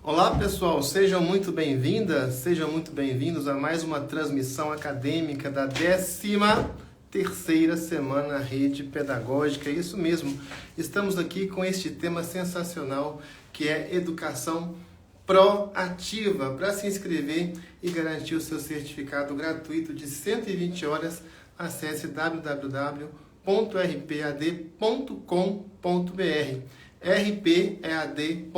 Olá pessoal, sejam muito bem-vindas, sejam muito bem-vindos a mais uma transmissão acadêmica da 13ª Semana Rede Pedagógica. Isso mesmo, estamos aqui com este tema sensacional que é Educação Proativa. Para se inscrever e garantir o seu certificado gratuito de 120 horas, acesse www.rpad.com.br rpad.com.br.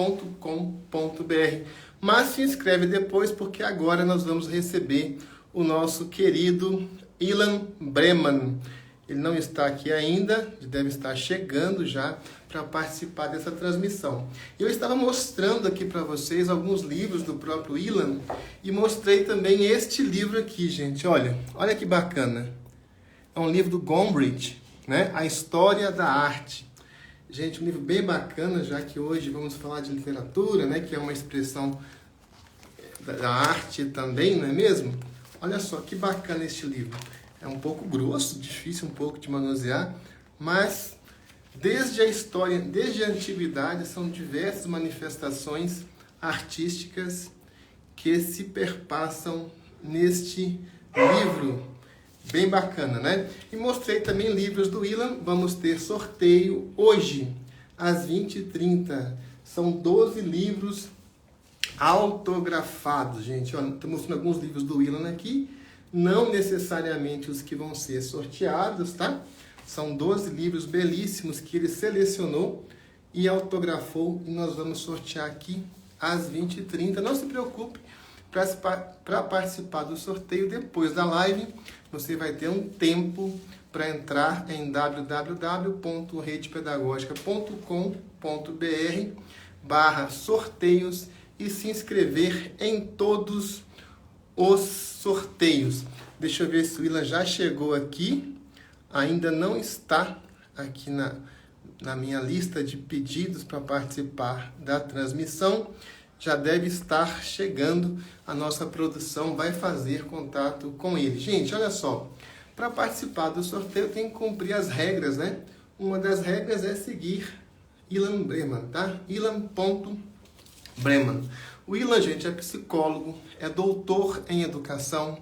Mas se inscreve depois, porque agora nós vamos receber o nosso querido Ilan Breman. Ele não está aqui ainda, deve estar chegando já para participar dessa transmissão. Eu estava mostrando aqui para vocês alguns livros do próprio Ilan e mostrei também este livro aqui, gente. Olha que bacana. É um livro do Gombrich, né? A História da Arte. Gente, um livro bem bacana, já que hoje vamos falar de literatura, né? Que é uma expressão da arte também, não é mesmo? Olha só que bacana este livro. É um pouco grosso, difícil um pouco de manusear, mas desde a história, desde a antiguidade, são diversas manifestações artísticas que se perpassam neste livro. Bem bacana, né? E mostrei também livros do Ilan. Vamos ter sorteio hoje, às 20h30. São 12 livros autografados, gente. Estou mostrando alguns livros do Ilan aqui. Não necessariamente os que vão ser sorteados, tá? São 12 livros belíssimos que ele selecionou e autografou. E nós vamos sortear aqui às 20h30. Não se preocupe. Para participar do sorteio depois da live, você vai ter um tempo para entrar em www.redepedagógica.com.br/sorteios e se inscrever em todos os sorteios. Deixa eu ver se o Ilan já chegou aqui. Ainda não está aqui na minha lista de pedidos para participar da transmissão. Já deve estar chegando, a nossa produção vai fazer contato com ele. Gente, olha só, para participar do sorteio tem que cumprir as regras, né? Uma das regras é seguir Ilan Breman, tá? Ilan.Breman. O Ilan, gente, é psicólogo, é doutor em educação,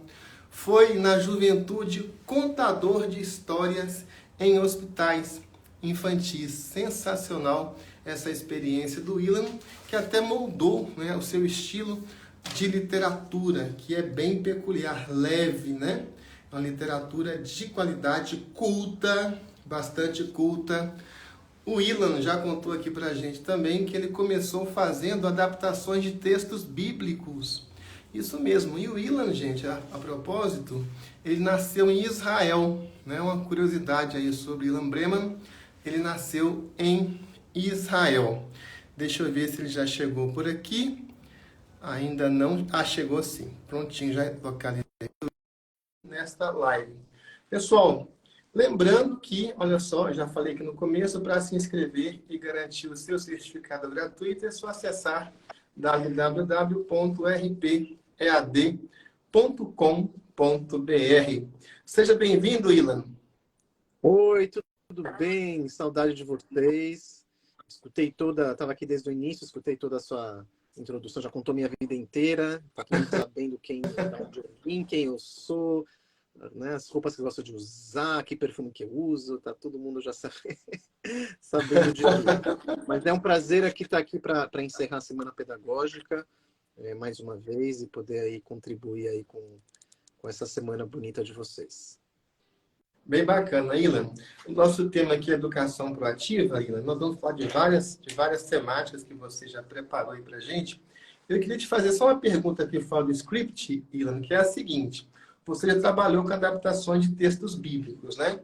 foi na juventude contador de histórias em hospitais infantis. Sensacional essa experiência do Ilan, que até moldou, né, o seu estilo de literatura, que é bem peculiar, leve, né? Uma literatura de qualidade, culta, bastante culta. O Ilan já contou aqui pra gente também que ele começou fazendo adaptações de textos bíblicos. Isso mesmo. E o Ilan, gente, a propósito, ele nasceu em Israel, né? Uma curiosidade aí sobre Ilan Breman. Ele nasceu em Israel. Deixa eu ver se ele já chegou por aqui. Ainda não. Ah, chegou sim. Prontinho, já localizei nesta live. Pessoal, lembrando que, olha só, já falei aqui no começo, para se inscrever e garantir o seu certificado gratuito, é só acessar www.rpead.com.br. Seja bem-vindo, Ilan. Oi, tudo bem? Saudade de vocês. Escutei toda, estava aqui desde o início, escutei toda a sua introdução, já contou minha vida inteira, tá todo mundo sabendo de onde eu vim, quem eu sou, né, as roupas que eu gosto de usar, que perfume que eu uso, tá todo mundo já sabendo de tudo. Mas é um prazer estar aqui para encerrar a Semana Pedagógica, mais uma vez, e poder aí contribuir aí com essa semana bonita de vocês. Bem bacana, Ilan. O nosso tema aqui é educação proativa, Ilan. Nós vamos falar de várias temáticas que você já preparou aí pra gente. Eu queria te fazer só uma pergunta aqui fora do script, Ilan, que é a seguinte. Você já trabalhou com adaptações de textos bíblicos, né?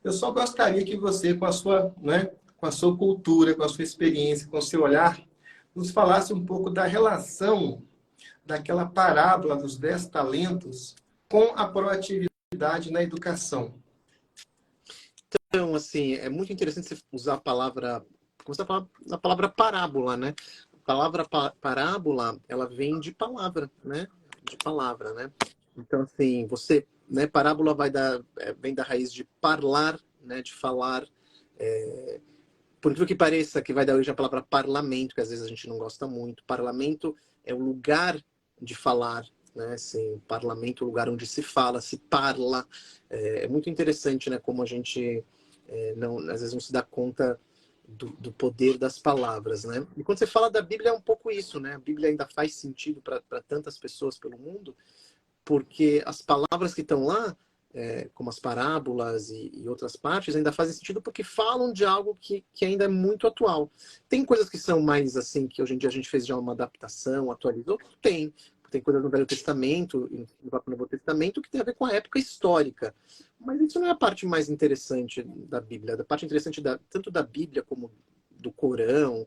Eu só gostaria que você, com a sua, né, com a sua cultura, com a sua experiência, com o seu olhar, nos falasse um pouco da relação daquela parábola dos 10 talentos com a proatividade na educação. Então, assim, é muito interessante você usar a palavra, começar a falar a palavra parábola, né? A palavra parábola, ela vem de palavra, né? De palavra, né? Então, assim, né? Parábola vem da raiz de parlar, né? De falar. por incrível que pareça, que vai dar origem à palavra parlamento, que às vezes a gente não gosta muito. Parlamento é o lugar de falar, né? Assim, parlamento é o lugar onde se fala, se parla. É muito interessante, né? Como a gente não, às vezes não se dá conta do poder das palavras, né? E quando você fala da Bíblia é um pouco isso, né? A Bíblia ainda faz sentido para tantas pessoas pelo mundo, porque as palavras que estão lá, como as parábolas e outras partes, ainda fazem sentido porque falam de algo que ainda é muito atual. Tem coisas que são mais assim, que hoje em dia a gente fez já uma adaptação, atualizou? Tem. Tem coisas no Velho Testamento e no próprio Novo Testamento que tem a ver com a época histórica. Mas isso não é a parte mais interessante da Bíblia. A parte interessante tanto da Bíblia como do Corão,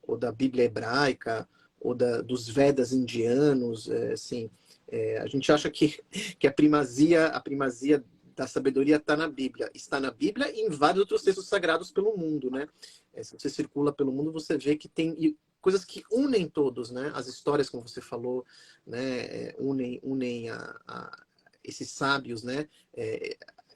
ou da Bíblia hebraica, ou dos Vedas indianos, assim, a gente acha que a primazia da sabedoria está na Bíblia. Está na Bíblia e em vários outros textos sagrados pelo mundo, né? Se você circula pelo mundo, você vê que tem coisas que unem todos, né? As histórias, como você falou, né? Unem esses sábios, né?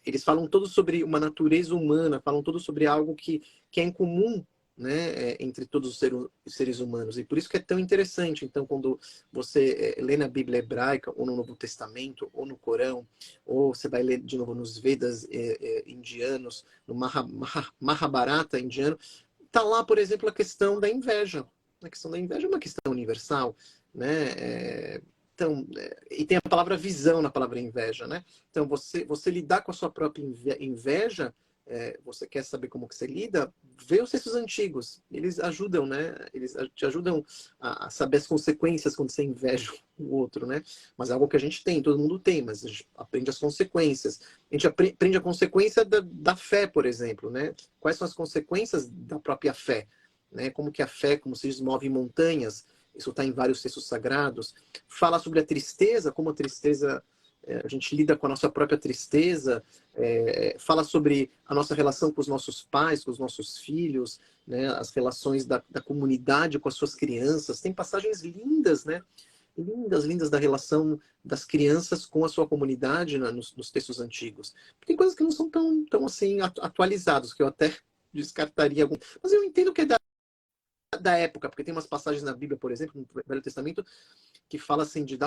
Eles falam todos sobre uma natureza humana, falam todos sobre algo que é em comum, né, entre todos os seres humanos. E por isso que é tão interessante. Então, quando você lê na Bíblia hebraica, ou no Novo Testamento, ou no Corão, ou você vai ler de novo nos Vedas indianos, no Mahabharata indiano, está lá, por exemplo, a questão da inveja. A questão da inveja é uma questão universal, né? Então, e tem a palavra visão na palavra inveja, né? Então, você lidar com a sua própria inveja, você quer saber como que você lida, vê os textos antigos. Eles ajudam, né? Eles te ajudam a saber as consequências quando você inveja o outro, né? Mas é algo que a gente tem, todo mundo tem, mas a gente aprende as consequências. A gente aprende a consequência da fé, por exemplo, né? Quais são as consequências da própria fé? Né? Como que a fé, como se move montanhas, isso está em vários textos sagrados. Fala sobre a tristeza, como a tristeza, a gente lida com a nossa própria tristeza. Fala sobre a nossa relação com os nossos pais, com os nossos filhos, né? As relações da comunidade com as suas crianças. Tem passagens lindas, né? Lindas, lindas da relação das crianças com a sua comunidade, né? Nos textos antigos. Tem coisas que não são tão assim atualizadas, que eu até descartaria algum. Mas eu entendo que é da época, porque tem umas passagens na Bíblia, por exemplo, no Velho Testamento, que fala assim de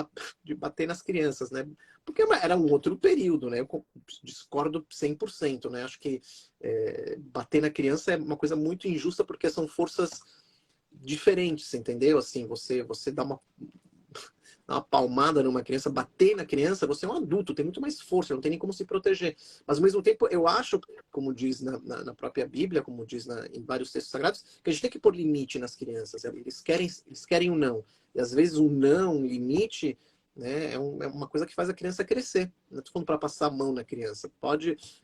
bater nas crianças, né? Porque era um outro período, né? Eu discordo 100%, né? Acho que bater na criança é uma coisa muito injusta, porque são forças diferentes, entendeu? Assim, você dá uma palmada numa criança, bater na criança, você é um adulto, tem muito mais força, não tem nem como se proteger. Mas, ao mesmo tempo, eu acho, como diz na própria Bíblia, como diz em vários textos sagrados, que a gente tem que pôr limite nas crianças. Eles querem um não. E, às vezes, um não, um limite, né, é uma coisa que faz a criança crescer. Não estou falando para passar a mão na criança.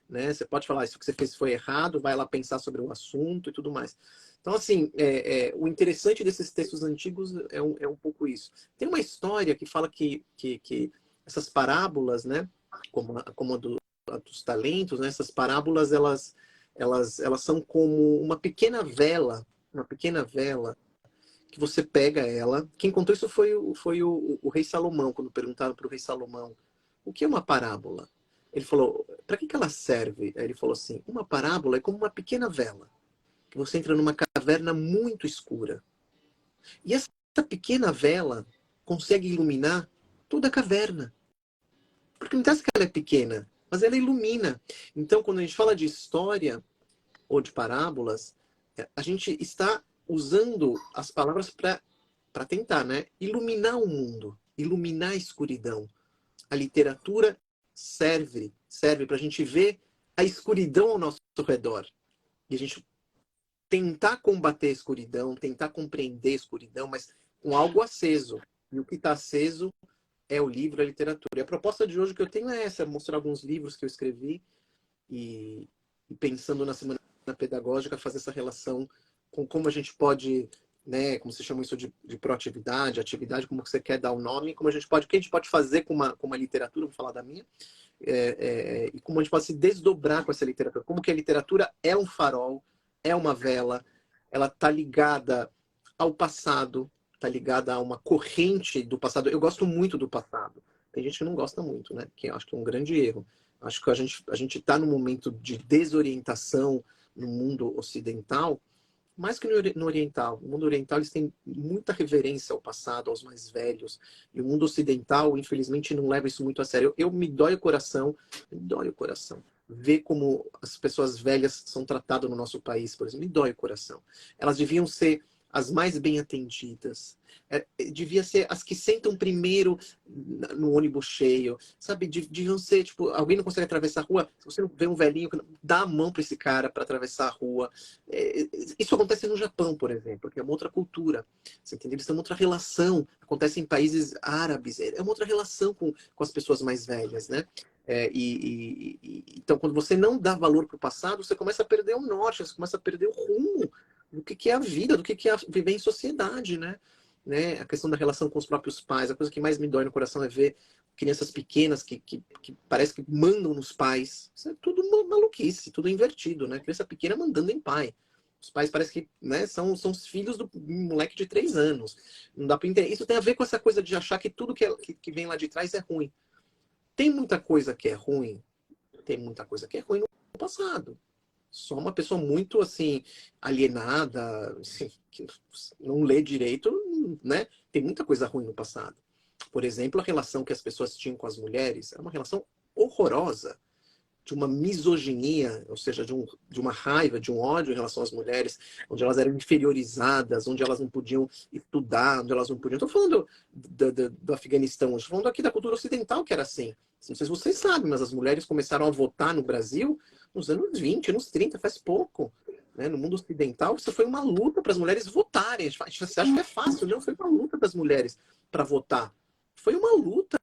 Né, você pode falar, isso que você fez foi errado, vai lá pensar sobre o assunto e tudo mais. Então, assim, o interessante desses textos antigos é um pouco isso. Tem uma história que fala que essas parábolas, né, como a dos talentos, né, essas parábolas, elas são como uma pequena vela que você pega ela. Quem contou isso foi o rei Salomão, quando perguntaram para o rei Salomão, o que é uma parábola? Ele falou, para que ela serve? Aí ele falou assim, uma parábola é como uma pequena vela que você entra numa caverna muito escura. E essa pequena vela consegue iluminar toda a caverna. Porque não interessa que ela é pequena, mas ela ilumina. Então, quando a gente fala de história ou de parábolas, a gente está usando as palavras para tentar, né, iluminar o mundo, iluminar a escuridão. A literatura serve para a gente ver a escuridão ao nosso redor. E a gente tentar combater a escuridão, tentar compreender a escuridão, mas com algo aceso. E o que está aceso é o livro, a literatura. E a proposta de hoje que eu tenho é essa, mostrar alguns livros que eu escrevi e pensando na semana pedagógica, fazer essa relação com como a gente pode, né, como você chama isso de proatividade, atividade, como você quer dar o nome, como o que a gente pode fazer com uma literatura, vou falar da minha, e como a gente pode se desdobrar com essa literatura. Como que a literatura é um farol, é uma vela, ela está ligada ao passado, está ligada a uma corrente do passado. Eu gosto muito do passado. Tem gente que não gosta muito, né? Que eu acho que é um grande erro. Acho que a gente está num momento de desorientação no mundo ocidental Mais que no oriental. No mundo oriental, eles têm muita reverência ao passado, aos mais velhos. E o mundo ocidental, infelizmente, não leva isso muito a sério. Eu me dói o coração, ver como as pessoas velhas são tratadas no nosso país, por exemplo. Me dói o coração. Elas deviam ser as mais bem atendidas. Devia ser as que sentam primeiro no ônibus cheio, sabe? Deviam ser, tipo, alguém não consegue atravessar a rua, se você não vê um velhinho, dá a mão para esse cara para atravessar a rua. Isso acontece no Japão, por exemplo, que é uma outra cultura, você entende? Eles têm uma outra relação, acontece em países árabes, é uma outra relação com as pessoas mais velhas, né? Então, quando você não dá valor para o passado, você começa a perder o norte, você começa a perder o rumo do que é a vida, do que é viver em sociedade, né? A questão da relação com os próprios pais, a coisa que mais me dói no coração é ver crianças pequenas que parece que mandam nos pais. Isso é tudo maluquice, tudo invertido, né? Criança pequena mandando em pai. Os pais parecem que, né, são os filhos do moleque de 3 anos. Não dá para entender. Isso tem a ver com essa coisa de achar que tudo que vem lá de trás é ruim. Tem muita coisa que é ruim, tem muita coisa que é ruim no passado. Só uma pessoa muito, assim, alienada, assim, que não lê direito, né? Tem muita coisa ruim no passado. Por exemplo, a relação que as pessoas tinham com as mulheres era uma relação horrorosa, de uma misoginia, ou seja, de uma raiva, de um ódio em relação às mulheres, onde elas eram inferiorizadas, onde elas não podiam estudar, onde elas não podiam... Estou falando do Afeganistão, estou falando aqui da cultura ocidental, que era assim. Não sei se vocês sabem, mas as mulheres começaram a votar no Brasil nos anos 20, anos 30, faz pouco. Né? No mundo ocidental, isso foi uma luta para as mulheres votarem. Você acha que é fácil? Não, foi uma luta para as mulheres para votar. Foi uma luta.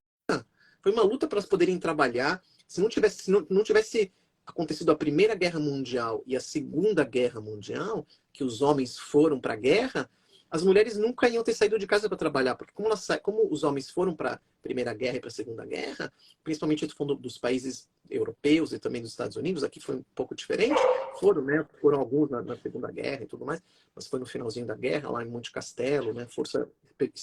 Foi uma luta para elas poderem trabalhar. Se não tivesse acontecido a Primeira Guerra Mundial e a Segunda Guerra Mundial, que os homens foram para a guerra, as mulheres nunca iam ter saído de casa para trabalhar, porque como os homens foram para a Primeira Guerra e para a Segunda Guerra, principalmente dos países europeus e também dos Estados Unidos, aqui foi um pouco diferente, foram alguns na Segunda Guerra e tudo mais, mas foi no finalzinho da guerra, lá em Monte Castelo, né, Força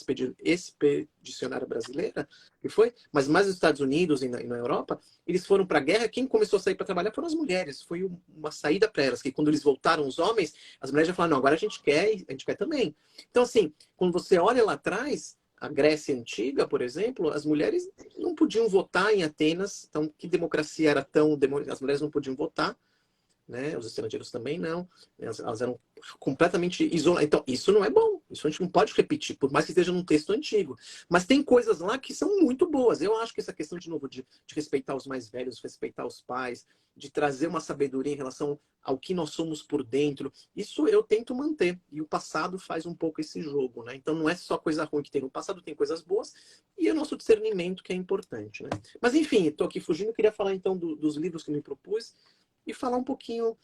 Expedicionária Brasileira, que foi, mas mais nos Estados Unidos e na Europa, eles foram para a guerra, quem começou a sair para trabalhar foram as mulheres, foi uma saída para elas, que quando eles voltaram, os homens, as mulheres já falaram, não, agora a gente quer também. Então, assim, quando você olha lá atrás, a Grécia Antiga, por exemplo, as mulheres não podiam votar em Atenas, então que democracia era tão... As mulheres não podiam votar, né? Os estrangeiros também não, elas eram completamente isoladas. Então, isso não é bom, isso a gente não pode repetir, por mais que esteja num texto antigo. Mas tem coisas lá que são muito boas. Eu acho que essa questão, de novo, de respeitar os mais velhos, respeitar os pais, de trazer uma sabedoria em relação ao que nós somos por dentro, isso eu tento manter. E o passado faz um pouco esse jogo, né? Então não é só coisa ruim que tem no passado, tem coisas boas, e é o nosso discernimento que é importante, né? Mas enfim, estou aqui fugindo, queria falar então dos livros que me propus, e falar um pouquinho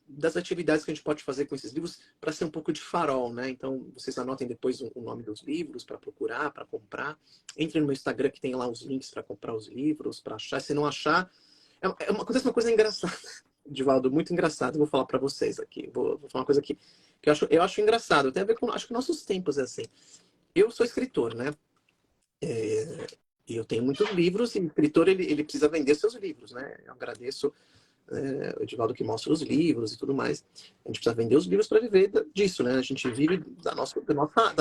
das atividades que a gente pode fazer com esses livros para ser um pouco de farol, né? Então, vocês anotem depois o nome dos livros para procurar, para comprar. Entre no meu Instagram que tem lá os links para comprar os livros, para achar. Se não achar... Acontece uma coisa engraçada, Divaldo, muito engraçado. Vou falar para vocês aqui. Vou falar uma coisa que eu acho engraçado. Tem a ver com... Acho que nossos tempos é assim. Eu sou escritor, né? E eu tenho muitos livros, e o escritor ele precisa vender seus livros, né? Eu agradeço o Edivaldo que mostra os livros e tudo mais. A gente precisa vender os livros para viver disso, né? A gente vive da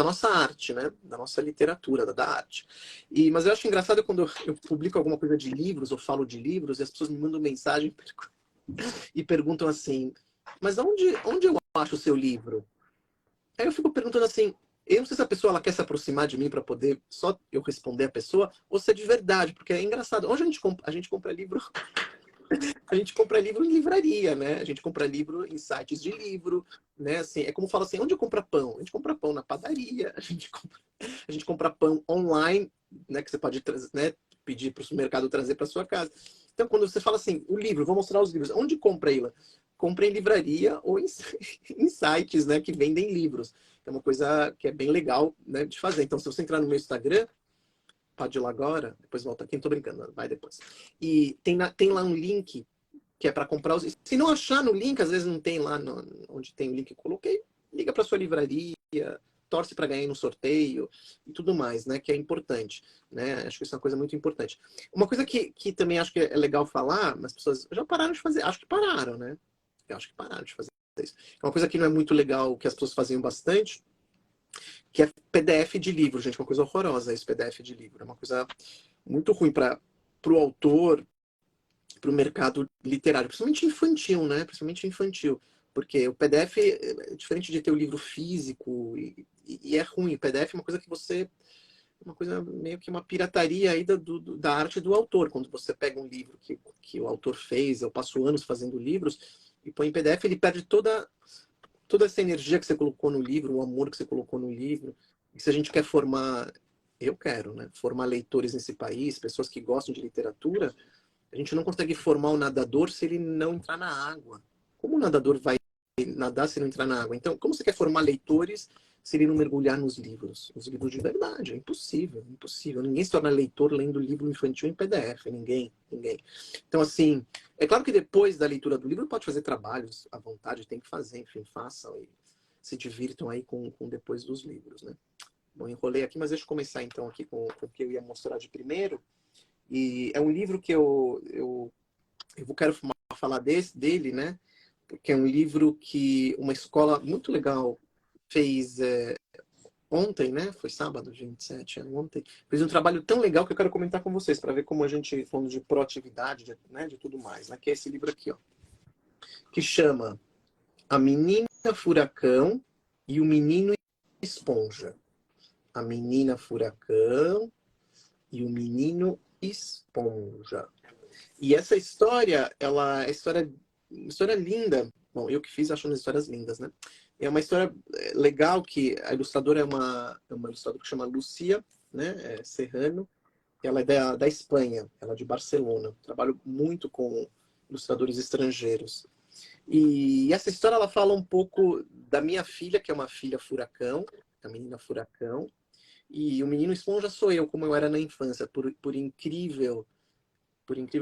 nossa arte, né? Da nossa literatura, da arte. Mas eu acho engraçado quando eu publico alguma coisa de livros ou falo de livros e as pessoas me mandam mensagem e perguntam assim, mas onde eu acho o seu livro? Aí eu fico perguntando assim, eu não sei se a pessoa ela quer se aproximar de mim para poder só eu responder a pessoa, ou se é de verdade, porque é engraçado. Onde a gente compra livro? A gente compra livro em livraria, né? A gente compra livro em sites de livro, né? Assim, é como fala assim, onde eu compro pão? A gente compra pão na padaria, a gente compra pão online, né? Que você pode, né, pedir para o supermercado trazer para sua casa. Então, quando você fala assim, o livro, vou mostrar os livros, onde compra ele? Compra em livraria ou em sites, né? Que vendem livros. É uma coisa que é bem legal, né, de fazer. Então, se você entrar no meu Instagram, pode ir lá agora, depois volta aqui, não tô brincando, vai depois. E tem lá um link que é para comprar os... Se não achar no link, às vezes não tem lá onde tem o link que eu coloquei, liga para sua livraria, torce para ganhar no sorteio e tudo mais, né? Que é importante, né? Acho que isso é uma coisa muito importante. Uma coisa que também acho que é legal falar, mas as pessoas já pararam de fazer, acho que pararam, né? Eu acho que pararam de fazer vocês. É uma coisa que não é muito legal, que as pessoas faziam bastante, que é PDF de livro, gente. Uma coisa horrorosa esse PDF de livro. É uma coisa muito ruim para o autor, para o mercado literário, principalmente infantil, né? Principalmente infantil. Porque o PDF é diferente de ter o livro físico e é ruim. O PDF é uma coisa que você... Uma coisa meio que uma pirataria aí da arte do autor. Quando você pega um livro que o autor fez, eu passo anos fazendo livros, e põe em PDF, ele perde toda essa energia que você colocou no livro, o amor que você colocou no livro. E se a gente quer formar, eu quero, né? Formar leitores nesse país, pessoas que gostam de literatura, a gente não consegue formar o nadador se ele não entrar na água. Como o nadador vai nadar se não entrar na água? Então, como você quer formar leitores se ele não mergulhar nos livros? Os livros de verdade. É impossível, impossível. Ninguém se torna leitor lendo livro infantil em PDF. Ninguém, ninguém. Então, assim, é claro que depois da leitura do livro pode fazer trabalhos à vontade, tem que fazer, enfim, façam e se divirtam aí com depois dos livros, né? Bom, enrolei aqui, mas deixa eu começar então aqui com o que eu ia mostrar de primeiro. E é um livro que eu quero falar dele, né? Porque é um livro que uma escola muito legal fez ontem, né? Foi sábado, 27, ontem. Fez um trabalho tão legal que eu quero comentar com vocês, para ver como a gente, falando de proatividade, né, de tudo mais, né? Que é esse livro aqui, ó. Que chama A Menina Furacão e o Menino Esponja. A Menina Furacão e o Menino Esponja. E essa história, ela é uma história linda. Bom, eu que fiz achando as histórias lindas, né? É uma história legal que a ilustradora é uma ilustradora que chama Lucia, né? Serrano. Ela é da Espanha, ela é de Barcelona. Trabalho muito com ilustradores estrangeiros. E essa história ela fala um pouco da minha filha, que é uma filha furacão, a menina furacão. E o menino esponja sou eu, como eu era na infância, por incrível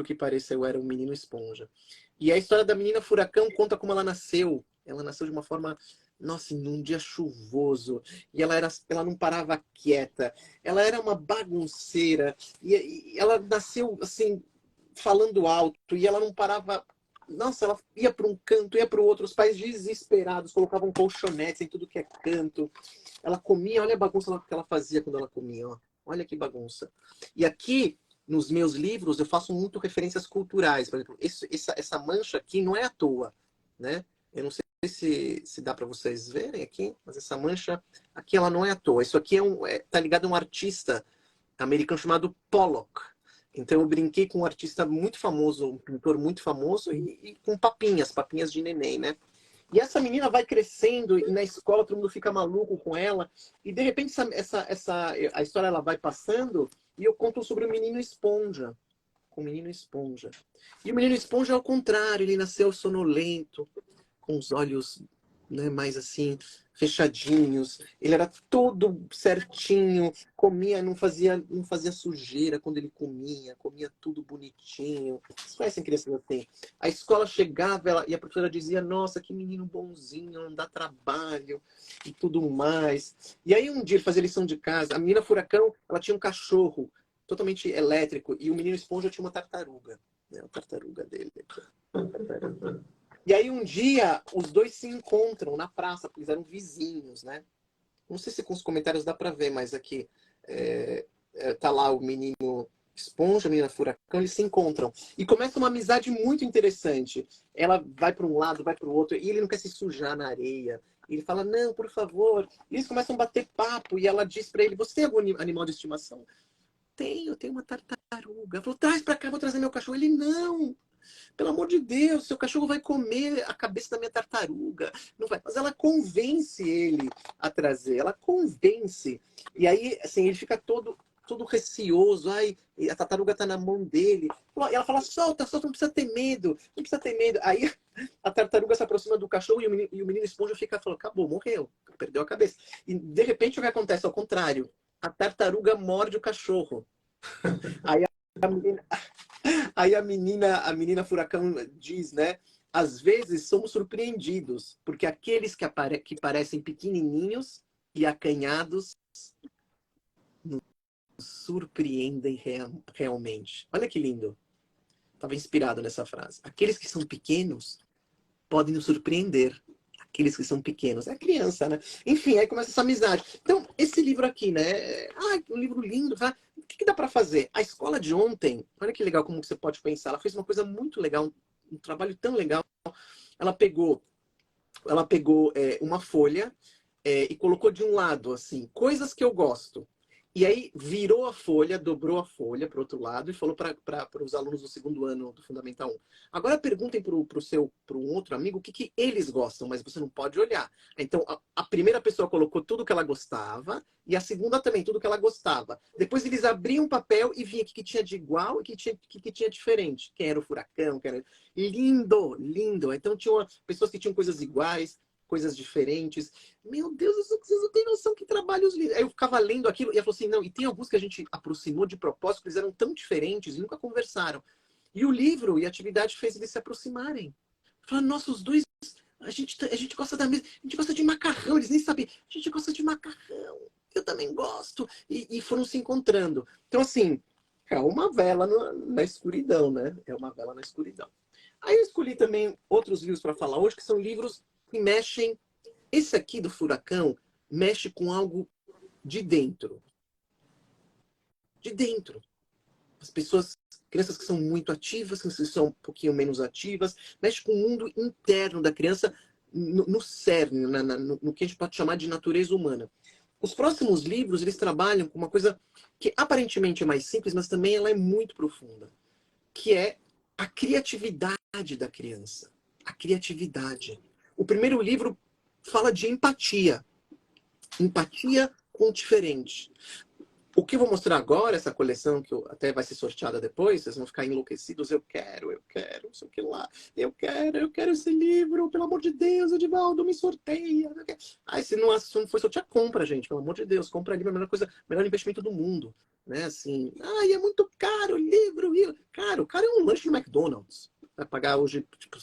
que pareça, eu era um menino esponja. E a história da menina furacão conta como ela nasceu. Ela nasceu de uma forma, nossa, num dia chuvoso. E ela não parava quieta. Ela era uma bagunceira. E ela nasceu, assim, falando alto. E ela não parava... Nossa, ela ia para um canto, ia para o outro. Os pais desesperados colocavam colchonetes em tudo que é canto. Ela comia, olha a bagunça que ela fazia quando ela comia. Ó. Olha que bagunça. E aqui nos meus livros, eu faço muito referências culturais. Por exemplo, essa mancha aqui não é à toa, né? Eu não sei se dá para vocês verem aqui, mas essa mancha aqui, ela não é à toa. Isso aqui tá ligado a um artista americano chamado Pollock. Então eu brinquei com um artista muito famoso, um pintor muito famoso, e com papinhas de neném, né? E essa menina vai crescendo e na escola todo mundo fica maluco com ela. E de repente a história ela vai passando e eu conto sobre o menino esponja. Com o menino esponja. E o menino esponja é ao contrário, ele nasceu sonolento, com os olhos, né, mais assim, fechadinhos. Ele era todo certinho, comia, não fazia sujeira quando ele comia tudo bonitinho. Vocês conhecem crianças assim? A escola chegava e a professora dizia, nossa, que menino bonzinho, não dá trabalho e tudo mais. E aí um dia ele fazia lição de casa, a menina furacão, ela tinha um cachorro totalmente elétrico e o menino esponja tinha uma tartaruga. Né, a tartaruga dele. E aí um dia os dois se encontram na praça, porque eles eram vizinhos, né? Não sei se com os comentários dá para ver, mas aqui tá lá o menino esponja, a menina furacão, eles se encontram. E começa uma amizade muito interessante. Ela vai para um lado, vai para o outro, e ele não quer se sujar na areia. E ele fala, não, por favor. E eles começam a bater papo, e ela diz para ele, você tem algum animal de estimação? Eu tenho uma tartaruga. Ela falou, traz para cá, vou trazer meu cachorro. Ele, não. Pelo amor de Deus, seu cachorro vai comer a cabeça da minha tartaruga. Não vai. Mas ela convence ele a trazer. Ela convence. E aí, assim, ele fica todo receoso. Ai, a tartaruga tá na mão dele. E ela fala, solta, não precisa ter medo. Não precisa ter medo. Aí a tartaruga se aproxima do cachorro e o menino esponja fica falando, acabou, morreu. Perdeu a cabeça. E de repente o que acontece? Ao contrário. A tartaruga morde o cachorro. Aí a menina furacão diz, né? Às vezes somos surpreendidos, porque aqueles que parecem pequenininhos e acanhados nos surpreendem realmente. Olha que lindo. Estava inspirado nessa frase. Aqueles que são pequenos podem nos surpreender. aqueles que são pequenos. É criança, né? Enfim, aí começa essa amizade. Então, esse livro aqui, né? Um livro lindo, tá? O que dá para fazer? A escola de ontem, olha que legal como você pode pensar. Ela fez uma coisa muito legal, um trabalho tão legal. Ela pegou uma folha e colocou de um lado, assim, coisas que eu gosto. E aí virou a folha, dobrou a folha para o outro lado e falou para os alunos do segundo ano do Fundamental 1. Agora perguntem para um outro amigo o que eles gostam, mas você não pode olhar. Então, a primeira pessoa colocou tudo que ela gostava e a segunda também, tudo que ela gostava. Depois eles abriam o papel e via o que tinha de igual e o que tinha diferente. Quem era o furacão, quem era... Lindo, lindo. Então, tinha pessoas que tinham coisas iguais, coisas diferentes. Meu Deus, vocês não têm noção que trabalhos lindos. Aí eu ficava lendo aquilo e ela falou assim, não, e tem alguns que a gente aproximou de propósito, que eles eram tão diferentes e nunca conversaram. E o livro e a atividade fez eles se aproximarem. Falaram, nossa, os dois, a gente gosta da mesma, a gente gosta de macarrão, eles nem sabiam, a gente gosta de macarrão, eu também gosto. E foram se encontrando. Então, assim, é uma vela na escuridão, né? É uma vela na escuridão. Aí eu escolhi também outros livros para falar hoje, que são livros que mexem. Esse aqui do Furacão mexe com algo de dentro. De dentro. As pessoas, crianças que são muito ativas, crianças que são um pouquinho menos ativas, mexe com o mundo interno da criança, no cerne, no que a gente pode chamar de natureza humana. Os próximos livros, eles trabalham com uma coisa que aparentemente é mais simples, mas também ela é muito profunda, que é a criatividade da criança. A criatividade. O primeiro livro fala de empatia. Empatia com o diferente. O que eu vou mostrar agora, essa coleção que até vai ser sorteada depois, vocês vão ficar enlouquecidos. Eu quero, não sei o que lá. Eu quero esse livro, pelo amor de Deus, Edivaldo, me sorteia. Ai, se não foi sortear, compra, gente, pelo amor de Deus, compra livro, é a melhor coisa, melhor investimento do mundo. Né, assim, ai, é muito caro o livro. Caro é um lanche no McDonald's. Vai pagar hoje, tipo,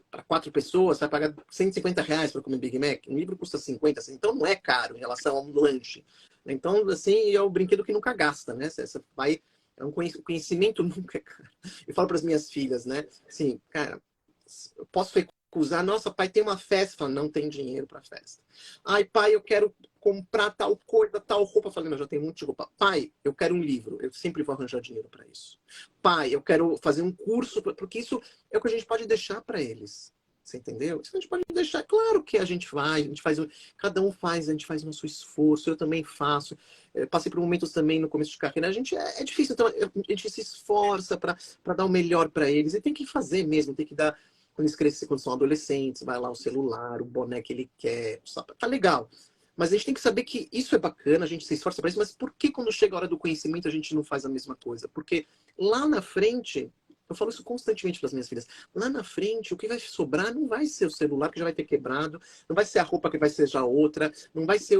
para 4 pessoas, vai pagar R$ 150 para comer Big Mac. Um livro custa 50, assim, então não é caro em relação a um lanche. Então, assim, é o brinquedo que nunca gasta, né? Você vai... O conhecimento nunca é caro. Eu falo para as minhas filhas, né? Assim, cara, eu posso recusar. Nossa, pai, tem uma festa. Falo, não tem dinheiro para festa. Ai, pai, eu quero comprar tal coisa, tal roupa. Eu falei, mas já tem muito de roupa. Pai, eu quero um livro. Eu sempre vou arranjar dinheiro para isso. Pai, eu quero fazer um curso, porque isso é o que a gente pode deixar para eles. Você entendeu? Isso a gente pode deixar. Claro que a gente faz, cada um faz, a gente faz o nosso esforço, eu também faço. Eu passei por momentos também no começo de carreira, a gente é difícil, então a gente se esforça para dar o melhor para eles, e tem que fazer mesmo, tem que dar, quando eles crescem, quando são adolescentes, vai lá o celular, o boné que ele quer, tá legal. Mas a gente tem que saber que isso é bacana, a gente se esforça para isso, mas por que quando chega a hora do conhecimento a gente não faz a mesma coisa? Porque lá na frente, eu falo isso constantemente para as minhas filhas, lá na frente o que vai sobrar não vai ser o celular que já vai ter quebrado, não vai ser a roupa que vai ser já outra, não vai ser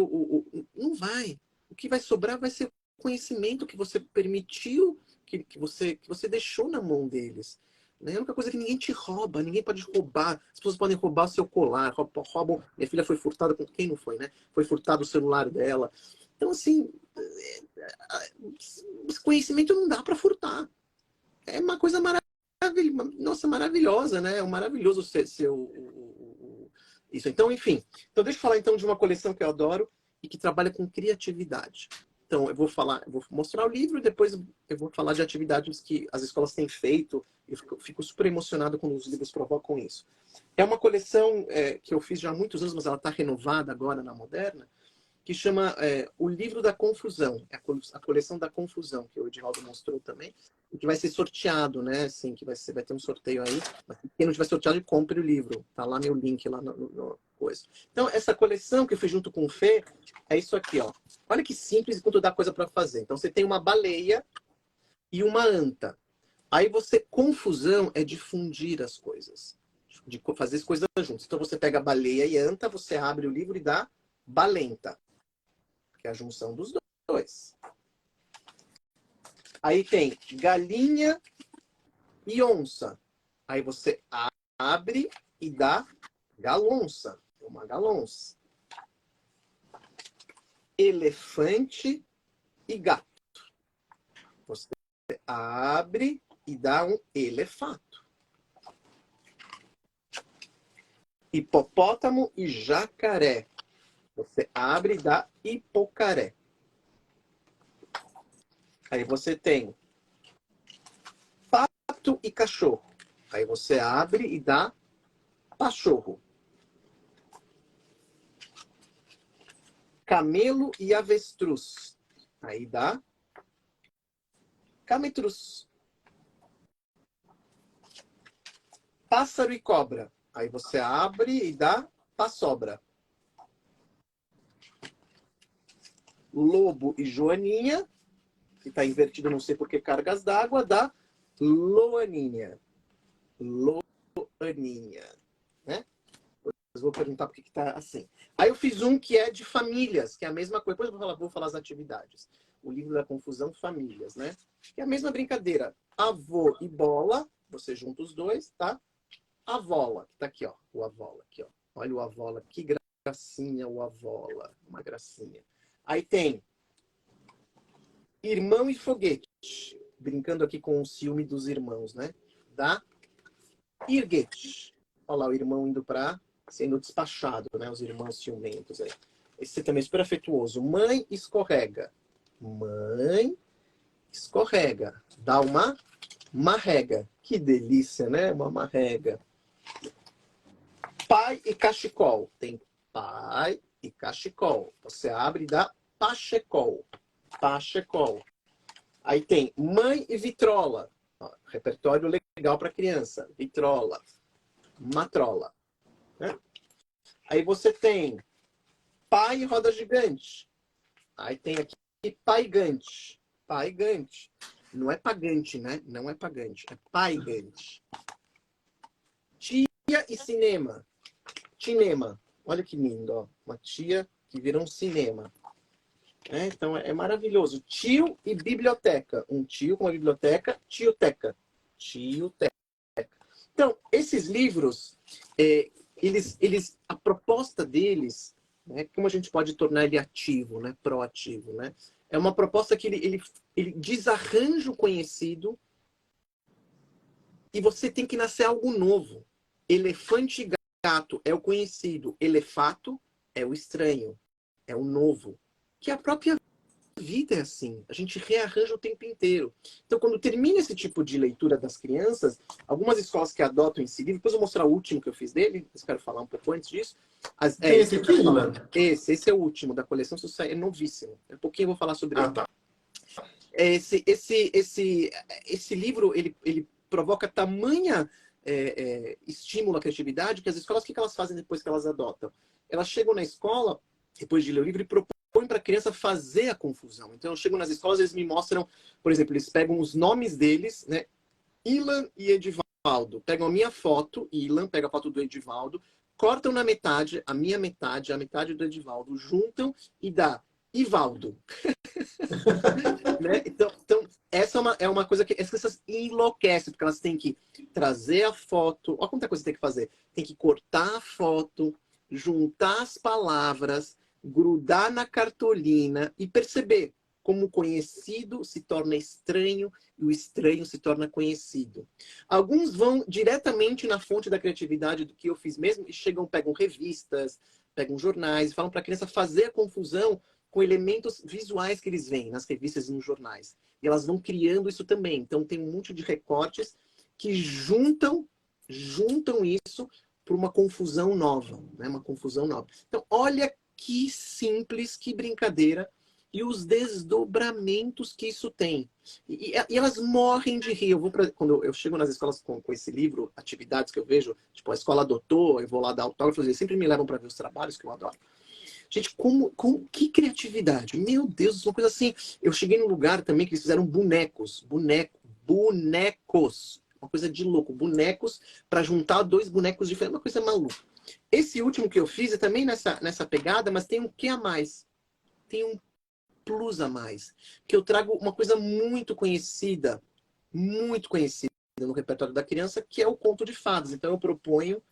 não vai. O que vai sobrar vai ser o conhecimento que você permitiu, que você deixou na mão deles. É a única coisa que ninguém te rouba, ninguém pode roubar. As pessoas podem roubar o seu colar, roubam. Minha filha foi furtada com quem não foi, né? Foi furtado o celular dela. Então, assim, conhecimento não dá para furtar. É uma coisa maravilhosa, nossa, maravilhosa, né? É um maravilhoso isso. Então, enfim. Então, deixa eu falar então de uma coleção que eu adoro e que trabalha com criatividade. Então, eu vou mostrar o livro e depois eu vou falar de atividades que as escolas têm feito. Eu fico super emocionado quando os livros provocam isso. É uma coleção que eu fiz já há muitos anos, mas ela está renovada agora na Moderna, que chama O Livro da Confusão. É a coleção da confusão, que o Edivaldo mostrou também, e que vai ser sorteado, né? Assim, vai ter um sorteio aí. Quem não tiver sorteado, compre o livro. Tá lá meu link lá no coisa. Então, essa coleção que eu fiz junto com o Fê é isso aqui, ó. Olha que simples e quanto dá coisa para fazer. Então, você tem uma baleia e uma anta. Aí confusão é de fundir as coisas, de fazer as coisas juntas. Então, você pega baleia e anta, você abre o livro e dá balenta, que é a junção dos dois. Aí tem galinha e onça. Aí você abre e dá galonça. Uma galonça. Elefante e gato. Você abre e dá um elefato. hipopótamo e jacaré. Você abre e dá hipocaré. Aí você tem pato e cachorro. Aí você abre e dá pachorro. Camelo e avestruz. Aí dá cametruz. Pássaro e cobra. Aí você abre e dá passobra. Lobo e joaninha, que está invertido, não sei por que cargas d'água, dá loaninha. Loaninha. Né? Eu vou perguntar por que está assim. Aí eu fiz um que é de famílias, que é a mesma coisa. Depois eu vou falar as atividades. O livro da confusão, famílias, né? Que é a mesma brincadeira. Avô e bola, você junta os dois, tá? Avola, que tá aqui, ó. O avola, aqui, ó. Olha o avola, que gracinha o avola. Uma gracinha. Aí tem irmão e foguete. Brincando aqui com o ciúme dos irmãos, né? Dá irguete. Olha lá o irmão indo pra... sendo despachado, né? Os irmãos ciumentos aí. Esse também é super afetuoso. Mãe escorrega. Mãe escorrega. Dá uma marrega. Que delícia, né? Uma marrega. Pai e cachecol. Tem pai e cachecol. Você abre e dá pachecol. Pachecol. Aí tem mãe e vitrola. Ó, repertório legal para criança. Vitrola. Matrola. Né? Aí você tem pai e roda gigante. Aí tem aqui paigante. Paigante. Não é pagante, né? Não é pagante. É paigante. Tia e cinema. Cinema. Olha que lindo, ó. Uma tia que vira um cinema. Então é maravilhoso. Tio e biblioteca. Um tio com uma biblioteca. Tioteca. Tioteca. Então, esses livros, a proposta deles, né, como a gente pode tornar ele ativo, né, proativo, né? É uma proposta que ele desarranja o conhecido e você tem que nascer algo novo. Elefante e gato é o conhecido. Elefato é o estranho. É o novo. Que a própria vida é assim. A gente rearranja o tempo inteiro. Então, quando termina esse tipo de leitura das crianças, algumas escolas que adotam esse livro, depois eu vou mostrar o último que eu fiz dele, espero falar um pouco antes disso. Tem esse aqui, Ilan? Esse é o último da coleção, é novíssimo. Daqui a pouquinho eu vou falar sobre ele. Tá. Esse livro, ele provoca tamanha estímulo à criatividade que as escolas, o que elas fazem depois que elas adotam? Elas chegam na escola, depois de ler o livro, e propõem para a criança fazer a confusão. Então, eu chego nas escolas, eles me mostram, por exemplo, eles pegam os nomes deles, né? Ilan e Edivaldo. Pegam a minha foto, Ilan, pega a foto do Edivaldo, cortam na metade, a minha metade, a metade do Edivaldo, juntam e dá Ivaldo. Né? Então, essa é uma coisa que as crianças enlouquecem, porque elas têm que trazer a foto. Olha quanta coisa tem que fazer. Tem que cortar a foto, juntar as palavras, grudar na cartolina e perceber como o conhecido se torna estranho e o estranho se torna conhecido. Alguns vão diretamente na fonte da criatividade do que eu fiz mesmo e pegam revistas, pegam jornais e falam para a criança fazer a confusão com elementos visuais que eles veem nas revistas e nos jornais. E elas vão criando isso também. Então tem um monte de recortes que juntam isso para uma confusão nova, né? Uma confusão nova. Então olha que simples, que brincadeira e os desdobramentos que isso tem. E elas morrem de rir. Quando eu chego nas escolas com esse livro, atividades que eu vejo, tipo a escola adotou, eu vou lá dar autógrafos, eles sempre me levam para ver os trabalhos que eu adoro. Gente, que criatividade. Meu Deus, uma coisa assim. Eu cheguei num lugar também que eles fizeram bonecos. Bonecos. Uma coisa de louco. Bonecos para juntar dois bonecos diferentes. Uma coisa maluca. Esse último que eu fiz é também nessa pegada, mas tem um que a mais. Tem um plus a mais. Que eu trago uma coisa muito conhecida no repertório da criança, que é o conto de fadas. Então eu proponho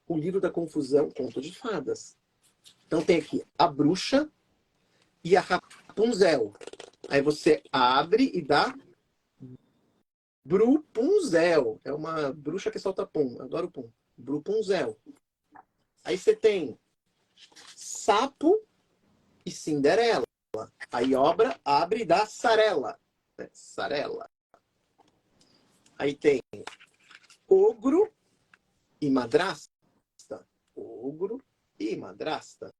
o livro da confusão, Conto de Fadas. Então tem aqui a bruxa e a Rapunzel. Aí você abre e dá Brupunzel. É uma bruxa que solta pum. Adoro pum. Brupunzel. Aí você tem Sapo e Cinderela. Aí obra abre e dá Sarela. Sarela. Aí tem Ogro e Madrasta. Ogro e Madrasta.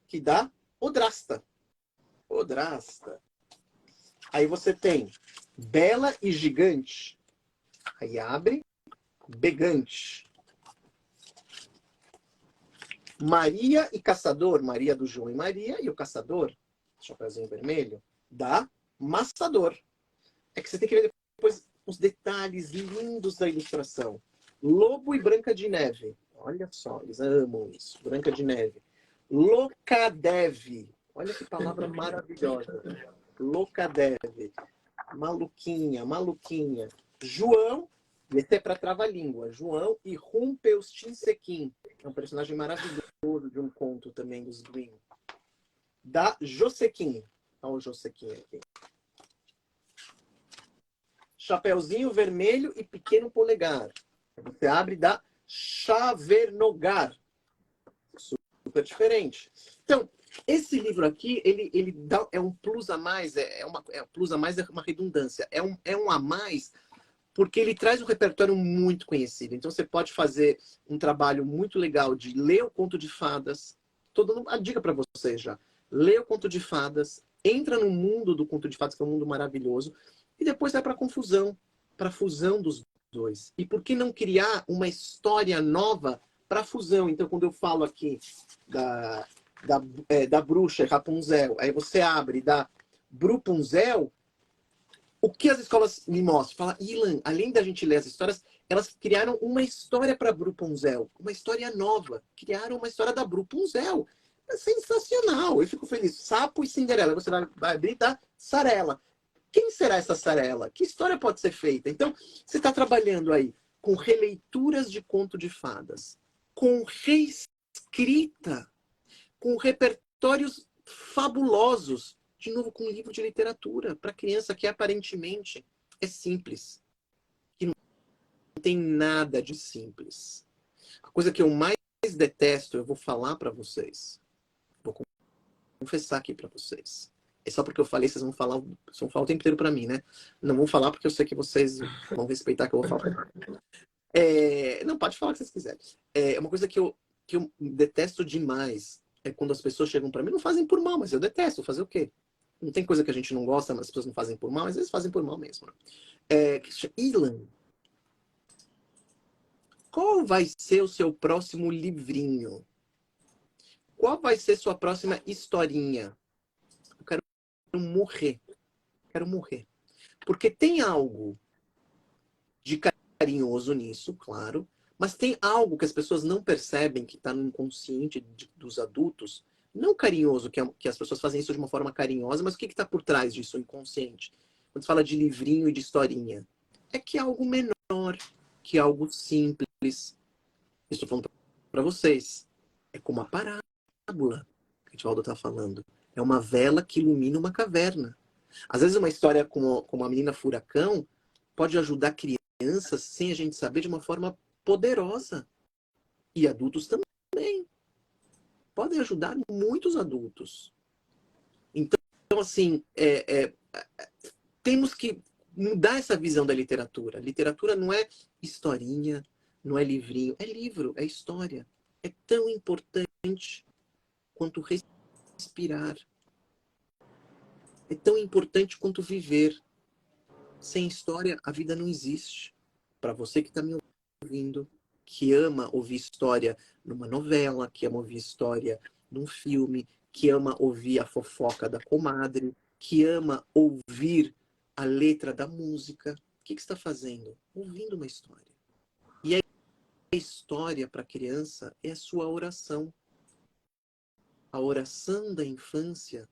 Que dá Odrasta. Odrasta. Aí você tem Bela e Gigante. Aí abre Begante. Maria e Caçador. Maria do João e Maria. E o Caçador, chapeuzinho vermelho, dá Maçador. É que você tem que ver depois os detalhes lindos da ilustração. Lobo e Branca de Neve. Olha só, eles amam isso. Branca de Neve. Locadeve. Olha que palavra maravilhosa. Locadeve. Maluquinha, maluquinha. João, esse é para trava-língua. João e Rumpelstiltskin. É um personagem maravilhoso de um conto também dos Grimm. Da Josequim. Olha o Josequim aqui. Chapeuzinho Vermelho e Pequeno Polegar. Você abre da Chavernogar. Super diferente. Então, esse livro aqui, ele dá, é um plus a mais, plus a mais é uma redundância. É um a mais, porque ele traz um repertório muito conhecido. Então, você pode fazer um trabalho muito legal de ler o conto de fadas. Tô dando uma dica para vocês já. Lê o conto de fadas, entra no mundo do conto de fadas, que é um mundo maravilhoso, e depois vai para a confusão, para a fusão dos dois. E por que não criar uma história nova para a fusão? Então, quando eu falo aqui da bruxa Rapunzel, aí você abre da Brupunzel, o que as escolas me mostram? Fala, Ilan, além da gente ler as histórias, elas criaram uma história para Brupunzel, uma história nova. Criaram uma história da Brupunzel. É sensacional, eu fico feliz. Sapo e Cinderela, você vai abrir da Sarela. Quem será essa Sarela? Que história pode ser feita? Então, você está trabalhando aí com releituras de conto de fadas, com reescrita, com repertórios fabulosos, de novo com um livro de literatura para criança que aparentemente é simples, que não tem nada de simples. A coisa que eu mais detesto, eu vou falar para vocês, vou confessar aqui para vocês. É só porque eu falei, vocês vão falar o tempo inteiro para mim, né? Não vou falar porque eu sei que vocês vão respeitar que eu vou falar. Não, pode falar o que vocês quiserem. É uma coisa que eu detesto demais é quando as pessoas chegam para mim, não fazem por mal, mas eu detesto. Fazer o quê? Não tem coisa que a gente não gosta, mas as pessoas não fazem por mal, mas eles fazem por mal mesmo. Ilan, qual vai ser o seu próximo livrinho? Qual vai ser sua próxima historinha? Eu quero morrer. Quero morrer. Porque tem algo de carinhoso nisso, claro, mas tem algo que as pessoas não percebem, que está no inconsciente dos adultos, não carinhoso, que as pessoas fazem isso de uma forma carinhosa, mas o que está por trás disso, o inconsciente? Quando se fala de livrinho e de historinha, é que é algo menor, que é algo simples. Estou falando para vocês. É como a parábola que o Edivaldo está falando. É uma vela que ilumina uma caverna. Às vezes uma história como a menina furacão pode ajudar crianças sem a gente saber de uma forma poderosa. E adultos também. Podem ajudar muitos adultos. Então, assim, temos que mudar essa visão da literatura. Literatura não é historinha, não é livrinho. É livro, é história. É tão importante quanto respirar. É tão importante quanto viver. Sem história, a vida não existe. Para você que está me ouvindo, que ama ouvir história numa novela, que ama ouvir história num filme, que ama ouvir a fofoca da comadre, que ama ouvir a letra da música. O que você está fazendo? Ouvindo uma história. E a história para a criança é a sua oração. A oração da infância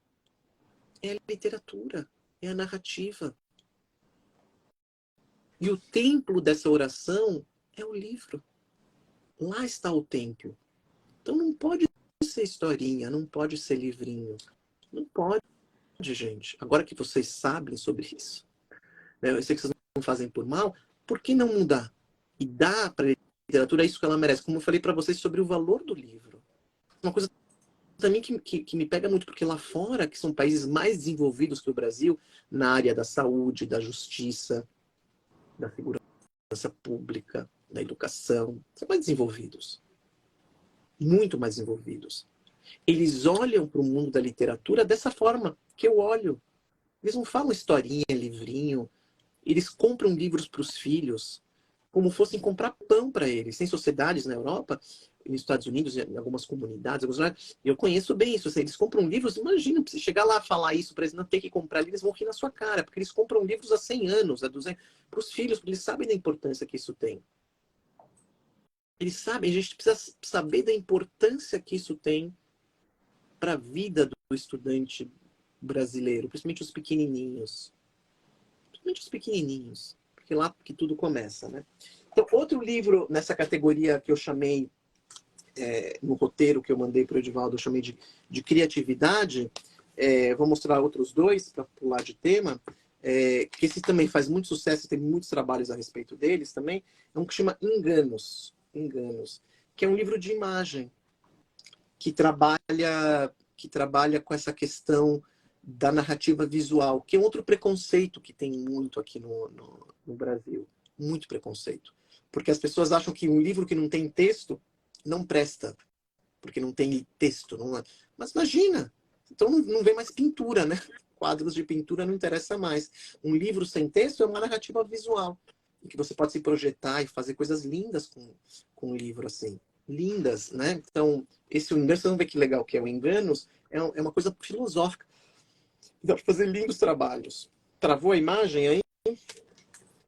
é a literatura, é a narrativa. E o templo dessa oração é o livro. Lá está o templo. Então não pode ser historinha, não pode ser livrinho. Não pode, gente. Agora que vocês sabem sobre isso, né? Eu sei que vocês não fazem por mal, por que não mudar? E dar para literatura é isso que ela merece. Como eu falei para vocês sobre o valor do livro. Uma coisa também que me pega muito, porque lá fora, que são países mais desenvolvidos que o Brasil, na área da saúde, da justiça, da segurança pública, da educação, são mais desenvolvidos. Muito mais desenvolvidos. Eles olham para o mundo da literatura dessa forma que eu olho. Eles não falam historinha, livrinho. Eles compram livros para os filhos como fossem comprar pão para eles. Tem sociedades na Europa, nos Estados Unidos, em algumas comunidades, eu conheço bem isso. Eles compram livros, imagina, se chegar lá a falar isso para eles não ter que comprar, eles vão rir na sua cara, porque eles compram livros há 100 anos, há 200, para os filhos, porque eles sabem da importância que isso tem. Eles sabem, a gente precisa saber da importância que isso tem para a vida do estudante brasileiro, principalmente os pequenininhos. Principalmente os pequenininhos, porque lá que tudo começa, né? Então, outro livro nessa categoria que eu chamei, no roteiro que eu mandei para o Edivaldo, eu chamei de criatividade. Vou mostrar outros dois para pular de tema, que esse também faz muito sucesso, tem muitos trabalhos a respeito deles também. É um que chama Enganos, que é um livro de imagem que trabalha com essa questão da narrativa visual, que é outro preconceito que tem muito aqui no Brasil. Muito preconceito. Porque as pessoas acham que um livro que não tem texto não presta, porque não tem texto. Mas imagina, então não vem mais pintura, né? Quadros de pintura não interessa mais. Um livro sem texto é uma narrativa visual, em que você pode se projetar e fazer coisas lindas com um livro assim. Lindas, né? Então, esse Enganos, vocês vão ver que legal que é o Enganos, é uma coisa filosófica. Dá para fazer lindos trabalhos. Travou a imagem aí?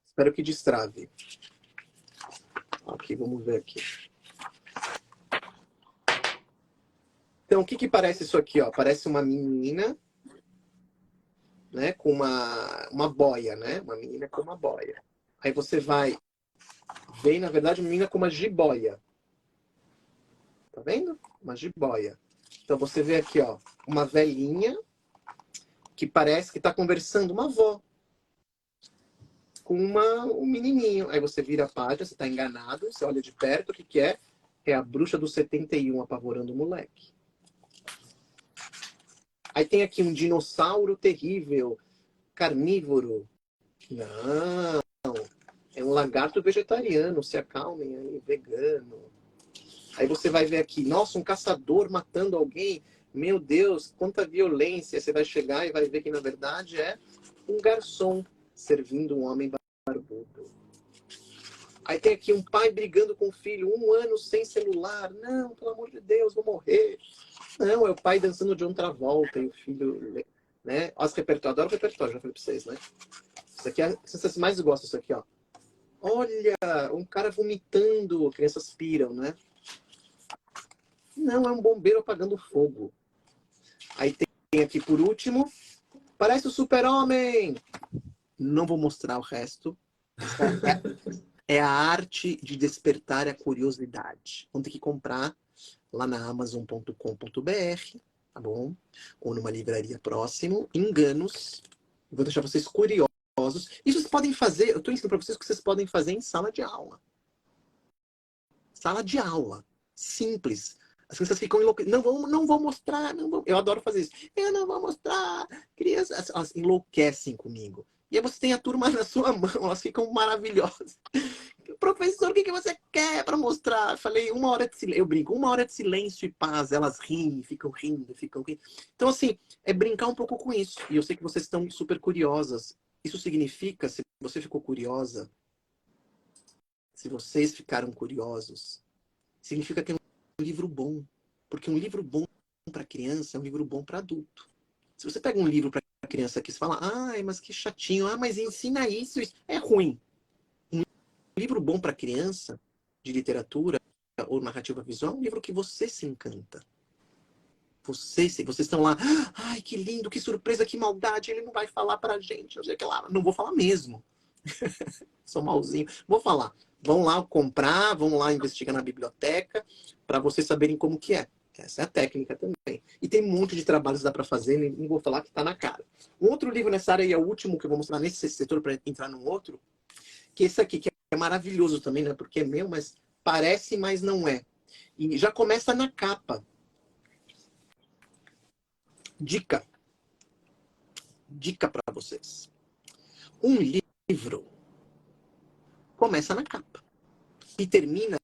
Espero que destrave. Aqui, vamos ver aqui. Então, o que parece isso aqui? Ó? Parece uma menina, né, com uma boia, né? Uma menina com uma boia. Aí você vem, na verdade, uma menina com uma jiboia. Tá vendo? Uma jiboia. Então, você vê aqui, ó, uma velhinha que parece que está conversando, uma avó, com um menininho. Aí você vira a página, você está enganado, você olha de perto, o que é? É a bruxa do 71 apavorando o moleque. Aí tem aqui um dinossauro terrível, carnívoro. Não, é um lagarto vegetariano, se acalmem aí, vegano. Aí você vai ver aqui, nossa, um caçador matando alguém. Meu Deus, quanta violência. Você vai chegar e vai ver que, na verdade, é um garçom servindo um homem barbudo. Aí tem aqui um pai brigando com o filho, 1 ano sem celular. Não, pelo amor de Deus, vou morrer. Não, é o pai dançando de outra volta e o filho, né? Olha esse repertório, adoro repertório, já falei pra vocês, né? Isso aqui é o que vocês mais gostam, isso aqui, ó. Olha, um cara vomitando, crianças piram, né? Não, é um bombeiro apagando fogo. Aí tem aqui, por último, parece o Super-Homem. Não vou mostrar o resto. É a arte de despertar a curiosidade. Vão ter que comprar lá na amazon.com.br, tá bom? Ou numa livraria próximo. Enganos. Vou deixar vocês curiosos. Isso vocês podem fazer, eu estou ensinando para vocês o que vocês podem fazer em sala de aula. Sala de aula. Simples. As crianças ficam enlouquecidas. Não vou mostrar. Não vou. Eu adoro fazer isso. Eu não vou mostrar. Crianças, elas enlouquecem comigo. E aí você tem a turma na sua mão. Elas ficam maravilhosas. Professor, o que você quer para mostrar? Eu falei, 1 hora de silêncio. Eu brinco, 1 hora de silêncio e paz. Elas riem, ficam rindo, ficam rindo. Então, assim, é brincar um pouco com isso. E eu sei que vocês estão super curiosas. Isso significa, se você ficou curiosa, se vocês ficaram curiosos, significa que é um livro bom. Porque um livro bom para criança é um livro bom para adulto. Se você pega um livro para criança que você fala, ai, mas que chatinho, mas ensina isso, é ruim. Um livro bom para criança, de literatura ou narrativa visual, é um livro que você se encanta. Vocês estão lá, ai, que lindo, que surpresa, que maldade, ele não vai falar pra gente, não sei o que lá. Não vou falar mesmo. Sou malzinho. Vou falar. Vão lá comprar, vão lá investigar na biblioteca, para vocês saberem como que é. Essa é a técnica também. E tem um monte de trabalhos que dá para fazer, não vou falar que está na cara. Um outro livro nessa área, e é o último que eu vou mostrar nesse setor para entrar num outro, que esse aqui, que é maravilhoso também, não é porque é meu, mas parece, mas não é. E já começa na capa. Dica. Dica para vocês. Um livro começa na capa e termina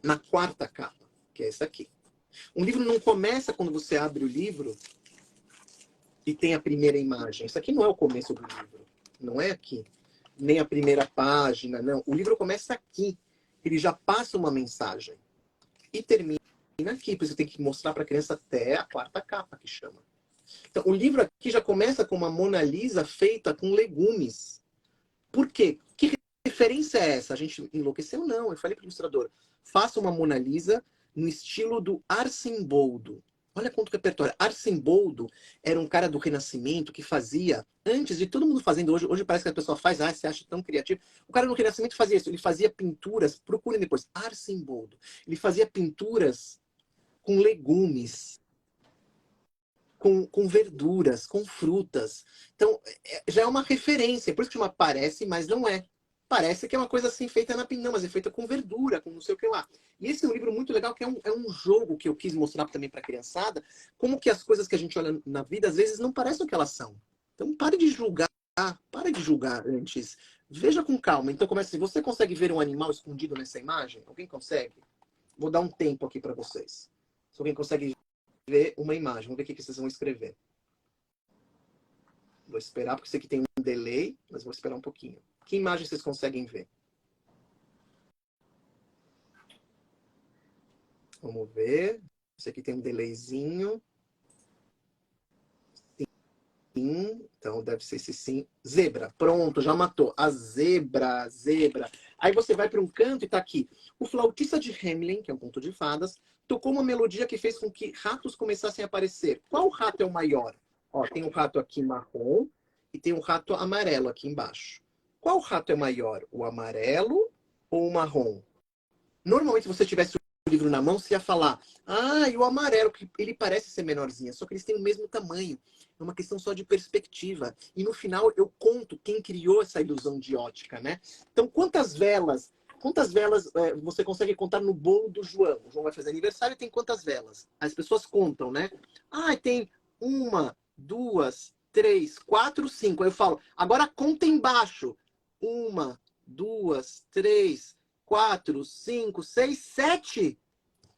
na quarta capa, que é essa aqui. Um livro não começa quando você abre o livro e tem a primeira imagem. Isso aqui não é o começo do livro. Não é aqui. Nem a primeira página, não. O livro começa aqui. Ele já passa uma mensagem. E termina aqui. Por isso você tem que mostrar para a criança até a quarta capa, que chama. Então, o livro aqui já começa com uma Mona Lisa feita com legumes. Por quê? Que referência é essa? A gente enlouqueceu? Não. Eu falei para o ilustrador, faça uma Mona Lisa no estilo do Arcimboldo. Olha quanto repertório. Arcimboldo era um cara do Renascimento que fazia, antes de todo mundo fazendo, hoje parece que a pessoa faz, você acha tão criativo. O cara no Renascimento fazia isso, ele fazia pinturas, procurem depois, Arcimboldo. Ele fazia pinturas com legumes, com verduras, com frutas. Então, já é uma referência. Por isso que chama parece, mas não é. Parece que é uma coisa assim feita na pinão, mas é feita com verdura, com não sei o que lá. E esse é um livro muito legal, que é um jogo que eu quis mostrar também para a criançada, como que as coisas que a gente olha na vida, às vezes, não parecem o que elas são. Então, pare de julgar antes. Veja com calma. Então, começa assim, você consegue ver um animal escondido nessa imagem? Alguém consegue? Vou dar um tempo aqui para vocês. Se alguém consegue ver uma imagem. Vamos ver o que vocês vão escrever. Vou esperar, porque sei que tem um delay, mas vou esperar um pouquinho. Que imagem vocês conseguem ver? Vamos ver. Esse aqui tem um delayzinho. Sim. Então deve ser esse sim. Zebra. Pronto, já matou. A zebra. Aí você vai para um canto e tá aqui. O flautista de Hamelin, que é um conto de fadas, tocou uma melodia que fez com que ratos começassem a aparecer. Qual rato é o maior? Ó, tem um rato aqui marrom e tem um rato amarelo aqui embaixo. Qual rato é maior? O amarelo ou o marrom? Normalmente, se você tivesse o livro na mão, você ia falar, e o amarelo, que ele parece ser menorzinho, só que eles têm o mesmo tamanho. É uma questão só de perspectiva. E no final, eu conto quem criou essa ilusão de ótica, né? Então, quantas velas você consegue contar no bolo do João? O João vai fazer aniversário e tem quantas velas? As pessoas contam, né? Tem 1, 2, 3, 4, 5. Aí eu falo, agora conta embaixo. 1, 2, 3, 4, 5, 6, 7.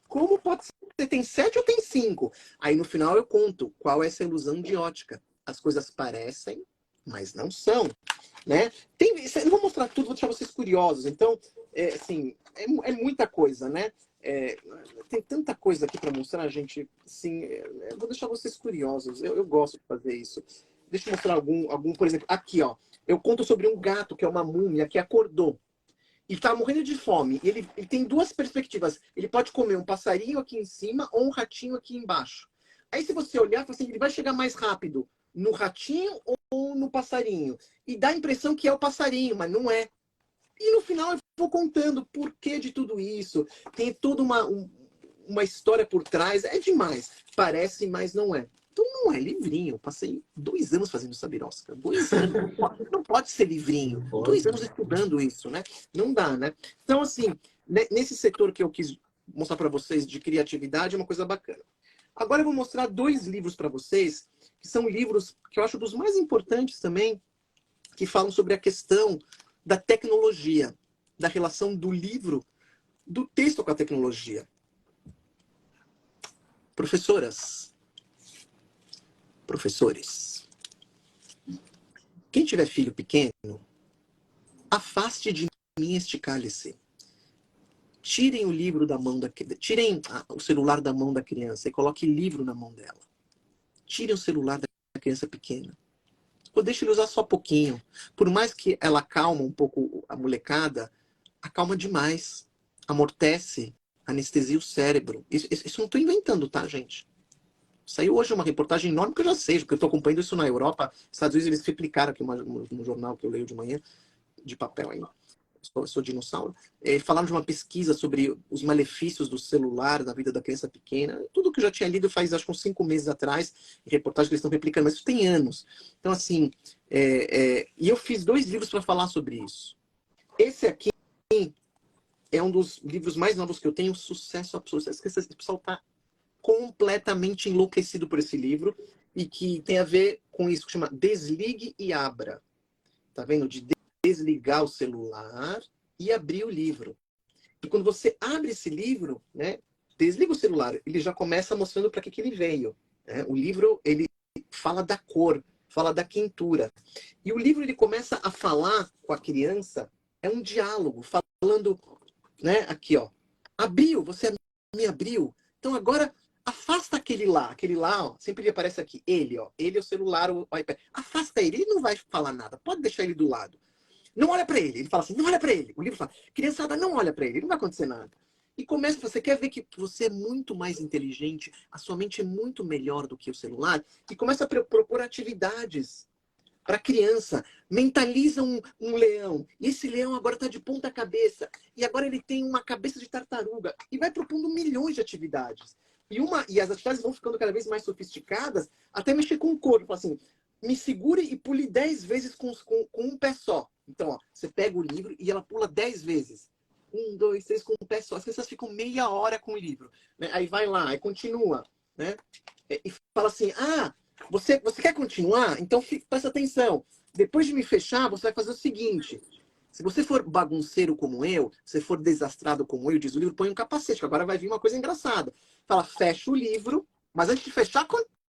Como pode ser? Tem 7 ou tem 5? Aí no final eu conto qual é essa ilusão de ótica. As coisas parecem, mas não são. Né? Eu não vou mostrar tudo, vou deixar vocês curiosos. Então, é muita coisa, né? Tem tanta coisa aqui para mostrar, gente. Assim, vou deixar vocês curiosos. Eu gosto de fazer isso. Deixa eu mostrar algum, por exemplo, aqui, ó. Eu conto sobre um gato que é uma múmia que acordou e tá morrendo de fome. E ele tem duas perspectivas. Ele pode comer um passarinho aqui em cima ou um ratinho aqui embaixo. Aí, se você olhar, assim, ele vai chegar mais rápido no ratinho ou no passarinho. E dá a impressão que é o passarinho, mas não é. E no final eu vou contando o porquê de tudo isso. Tem toda uma história por trás. É demais. Parece, mas não é. Então não é livrinho. Eu passei 2 anos fazendo essa birosca. 2 anos. Não pode ser livrinho. 2 anos estudando isso, né? Não dá, né? Então, assim, nesse setor que eu quis mostrar para vocês de criatividade, é uma coisa bacana. Agora eu vou mostrar 2 livros para vocês, que são livros que eu acho dos mais importantes também, que falam sobre a questão da tecnologia, da relação do livro, do texto com a tecnologia. Professoras, professores, quem tiver filho pequeno, afaste de mim este cálice. Tirem o livro da mão tirem o celular da mão da criança e coloquem livro na mão dela. Tirem o celular da criança pequena. Ou deixe ele usar só pouquinho. Por mais que ela acalma um pouco a molecada, acalma demais. Amortece, anestesia o cérebro. Isso não estou inventando, tá, gente? Saiu hoje uma reportagem enorme que eu já sei, porque eu estou acompanhando isso na Europa. Nos Estados Unidos eles replicaram aqui no jornal que eu leio de manhã, de papel ainda. Eu sou dinossauro. Falaram de uma pesquisa sobre os malefícios do celular na vida da criança pequena. Tudo que eu já tinha lido faz, acho que uns 5 meses atrás, reportagem que eles estão replicando, mas isso tem anos. Então, assim, e eu fiz 2 livros para falar sobre isso. Esse aqui é um dos livros mais novos que eu tenho, sucesso absoluto. Esse pessoal tá completamente enlouquecido por esse livro e que tem a ver com isso que chama Desligue e Abra. Tá vendo? De desligar o celular e abrir o livro. E quando você abre esse livro, né, desliga o celular, ele já começa mostrando para que ele veio. Né? O livro, ele fala da cor, fala da quentura. E o livro, ele começa a falar com a criança, é um diálogo, falando, né, aqui, ó, abriu, você me abriu. Então agora, afasta aquele lá, ó, sempre ele aparece aqui, ele é o celular, o iPad. Afasta ele não vai falar nada, pode deixar ele do lado. Não olha para ele. Ele fala assim, não olha para ele. O livro fala, criançada, não olha para ele, não vai acontecer nada. E começa, você quer ver que você é muito mais inteligente, a sua mente é muito melhor do que o celular, e começa a propor atividades para a criança. Mentaliza um leão. E esse leão agora está de ponta cabeça. E agora ele tem uma cabeça de tartaruga. E vai propondo milhões de atividades. E as atividades vão ficando cada vez mais sofisticadas, até mexer com o corpo. Assim, me segure e pule 10 vezes com um pé só. Então, ó, você pega o livro e ela pula 10 vezes. 1, 2, 3, com um pé só. As crianças ficam meia hora com o livro. Né? Aí vai lá, aí continua. Né? E fala assim, você quer continuar? Então presta atenção. Depois de me fechar, você vai fazer o seguinte. Se você for bagunceiro como eu, se for desastrado como eu, diz o livro, põe um capacete, que agora vai vir uma coisa engraçada. Fala, fecha o livro, mas antes de fechar,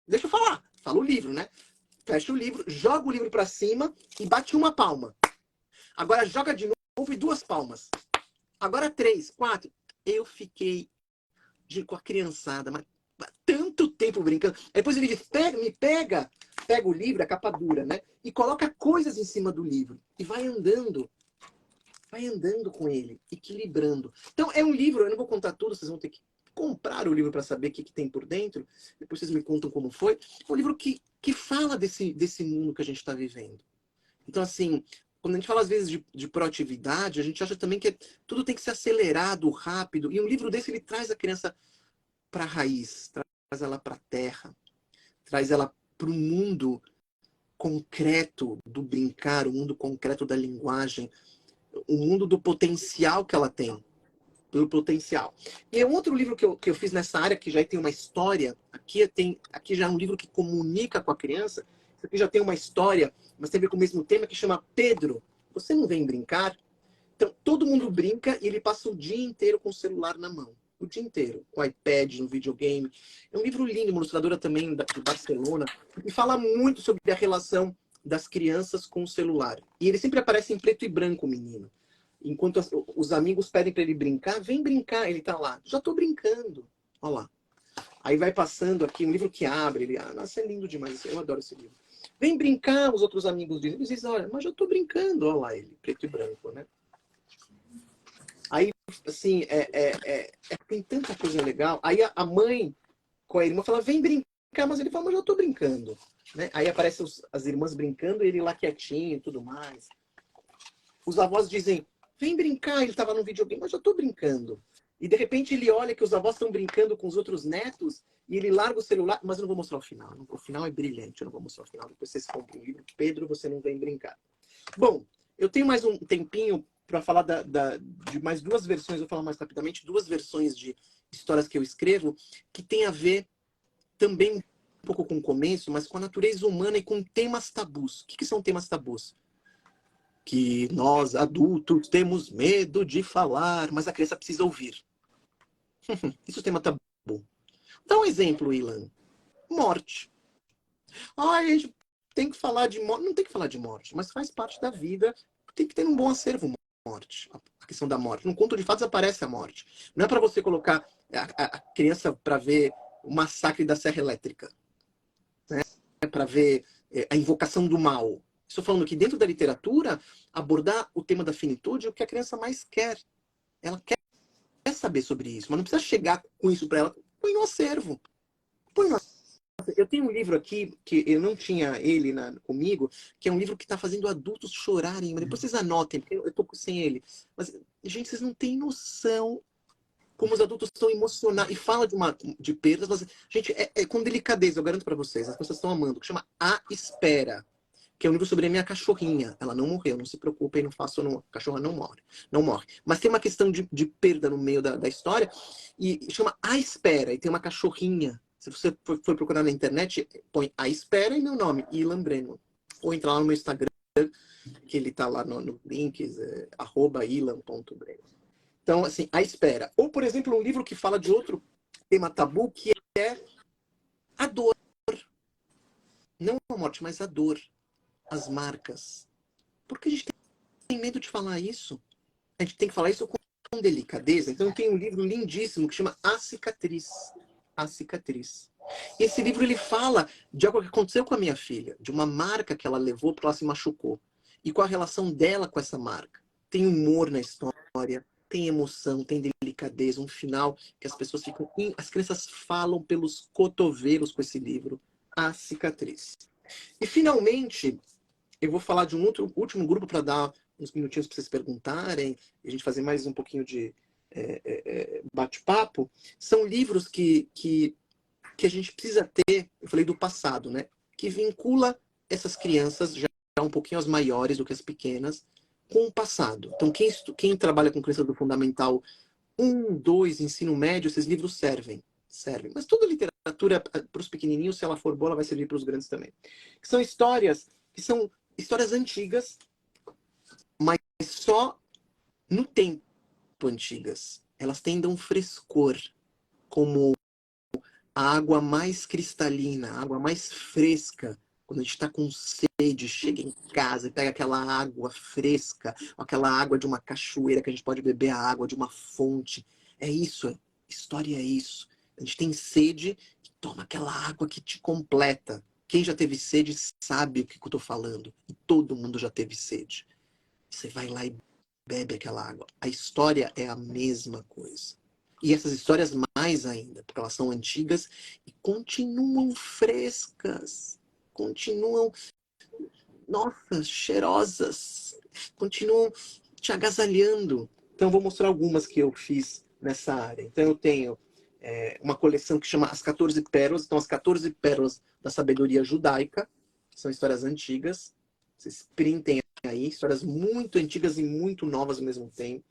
deixa eu falar. Fala o livro, né? Fecha o livro, joga o livro para cima e bate uma palma. Agora joga de novo e 2 palmas. Agora 3, 4. Eu fiquei com a criançada, mas tanto tempo brincando. Aí depois ele diz, pega o livro, a capa dura, né? E coloca coisas em cima do livro. E vai andando com ele, equilibrando. Então é um livro, eu não vou contar tudo, vocês vão ter que comprar o livro para saber o que tem por dentro. Depois vocês me contam como foi. É um livro que fala desse mundo que a gente está vivendo. Então, assim, quando a gente fala às vezes de proatividade, a gente acha também que tudo tem que ser acelerado, rápido. E um livro desse, ele traz a criança para a raiz, traz ela para a terra, traz ela para o mundo concreto do brincar, o mundo concreto da linguagem, o mundo do potencial que ela tem. Pelo potencial. E é um outro livro que eu fiz nessa área, que já tem uma história. Aqui já é um livro que comunica com a criança. Isso aqui já tem uma história, mas tem a ver com o mesmo tema, que chama Pedro, você não vem brincar? Então, todo mundo brinca e ele passa o dia inteiro com o celular na mão. O dia inteiro. Com iPad, no videogame. É um livro lindo, uma ilustradora também de Barcelona. E fala muito sobre a relação das crianças com o celular. E ele sempre aparece em preto e branco, o menino. Enquanto os amigos pedem para ele brincar, vem brincar, ele tá lá. Já tô brincando. Olha lá. Aí vai passando aqui, um livro que abre, ele, nossa, é lindo demais, eu adoro esse livro. Vem brincar, os outros amigos dizem, eles dizem, olha, mas já tô brincando, olha lá ele, preto e branco, né? Aí, assim, tem tanta coisa legal. Aí a mãe com a irmã fala, vem brincar, mas ele fala, mas já tô brincando. Né? Aí aparecem as irmãs brincando, ele lá quietinho e tudo mais. Os avós dizem, vem brincar, ele estava no videogame, mas já estou brincando. E de repente ele olha que os avós estão brincando com os outros netos e ele larga o celular, mas eu não vou mostrar o final. O final é brilhante, eu não vou mostrar o final. Depois vocês comprem o livro. Pedro, você não vem brincar. Bom, eu tenho mais um tempinho para falar de mais 2 versões, vou falar mais rapidamente, 2 versões de histórias que eu escrevo, que tem a ver também um pouco com o começo, mas com a natureza humana e com temas tabus. O que são temas tabus? Que nós, adultos, temos medo de falar, mas a criança precisa ouvir. Isso é um tema tabu. Dá um exemplo, Ilan. Morte. A gente tem que falar de morte. Não tem que falar de morte, mas faz parte da vida. Tem que ter um bom acervo morte. A questão da morte. No conto de fatos aparece a morte. Não é para você colocar a criança para ver o massacre da Serra Elétrica. Né? É para ver a invocação do mal. Estou falando que dentro da literatura, abordar o tema da finitude é o que a criança mais quer. Ela quer saber sobre isso, mas não precisa chegar com isso para ela. Põe no acervo. Põe no acervo. Eu tenho um livro aqui, que eu não tinha ele comigo, que é um livro que está fazendo adultos chorarem. Mas depois vocês anotem, porque eu estou sem ele. Mas, gente, vocês não têm noção como os adultos estão emocionados. E fala de perdas, mas, gente, é com delicadeza, eu garanto para vocês. As pessoas estão amando, que chama A Espera. que é um livro sobre a minha cachorrinha. Ela não morreu, não se preocupem, não façam, a cachorra não morre, não morre. Mas tem uma questão de perda no meio da história, e chama A Espera, e tem uma cachorrinha. Se você for procurar na internet, põe A Espera e meu nome, Ilan Brennan. Ou entrar lá no meu Instagram, que ele tá lá no links, @ilan.brennan. Então, assim, A Espera. Ou, por exemplo, um livro que fala de outro tema tabu, que é a dor. Não a morte, mas a dor. As marcas. Por que a gente tem medo de falar isso? A gente tem que falar isso com delicadeza. Então, tem um livro lindíssimo que chama A Cicatriz. A Cicatriz. E esse livro, ele fala de algo que aconteceu com a minha filha, de uma marca que ela levou porque ela se machucou. E qual a relação dela com essa marca. Tem humor na história, tem emoção, tem delicadeza, um final que as pessoas ficam... As crianças falam pelos cotovelos com esse livro, A Cicatriz. E, finalmente, eu vou falar de um último grupo para dar uns minutinhos para vocês perguntarem, e a gente fazer mais um pouquinho de bate-papo. São livros que a gente precisa ter, eu falei do passado, né? Que vincula essas crianças, já um pouquinho as maiores do que as pequenas, com o passado. Então, quem trabalha com criança do Fundamental 1, 2, ensino médio, esses livros servem. Mas toda literatura, para os pequenininhos, se ela for boa, ela vai servir para os grandes também. Que são histórias antigas, mas só no tempo antigas. Elas têm um frescor, como a água mais cristalina, a água mais fresca. Quando a gente está com sede, chega em casa e pega aquela água fresca, aquela água de uma cachoeira que a gente pode beber a água de uma fonte. É isso, história é isso. A gente tem sede e toma aquela água que te completa. Quem já teve sede sabe o que eu estou falando. E todo mundo já teve sede. Você vai lá e bebe aquela água. A história é a mesma coisa. E essas histórias mais ainda, porque elas são antigas e continuam frescas. Continuam, nossa, cheirosas. Continuam te agasalhando. Então, eu vou mostrar algumas que eu fiz nessa área. Então, eu tenho uma coleção que chama As 14 Pérolas. Então, as 14 Pérolas da Sabedoria Judaica. Que são histórias antigas. Vocês printem aí. Histórias muito antigas e muito novas ao mesmo tempo.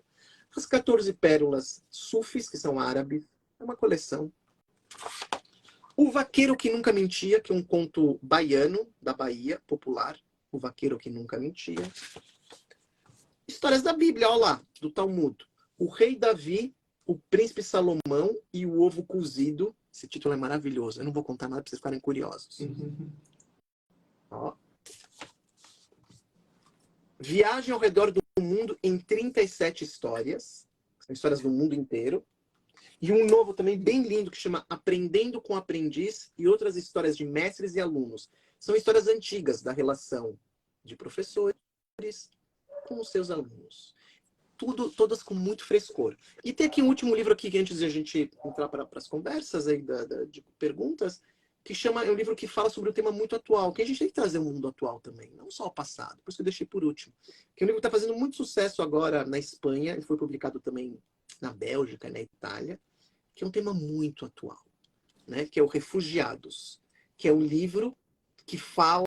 As 14 Pérolas Sufis, que são árabes. É uma coleção. O Vaqueiro que Nunca Mentia, que é um conto baiano, da Bahia, popular. O Vaqueiro que Nunca Mentia. Histórias da Bíblia, olha lá, do Talmud. O Rei Davi, o Príncipe Salomão e o Ovo Cozido. Esse título é maravilhoso. Eu não vou contar nada para vocês ficarem curiosos. Ó. Viagem ao redor do mundo em 37 histórias. São histórias do mundo inteiro. E um novo também bem lindo que chama Aprendendo com Aprendiz e Outras Histórias de Mestres e Alunos. São histórias antigas da relação de professores com os seus alunos. Todas com muito frescor. E tem aqui um último livro aqui, antes de a gente entrar para as conversas aí de perguntas, que é um livro que fala sobre um tema muito atual, que a gente tem que trazer o mundo atual também, não só o passado. Por isso que eu deixei por último. Que é um livro que está fazendo muito sucesso agora na Espanha, e foi publicado também na Bélgica e na Itália, que é um tema muito atual, né? Que é o Refugiados, que é um livro que fala,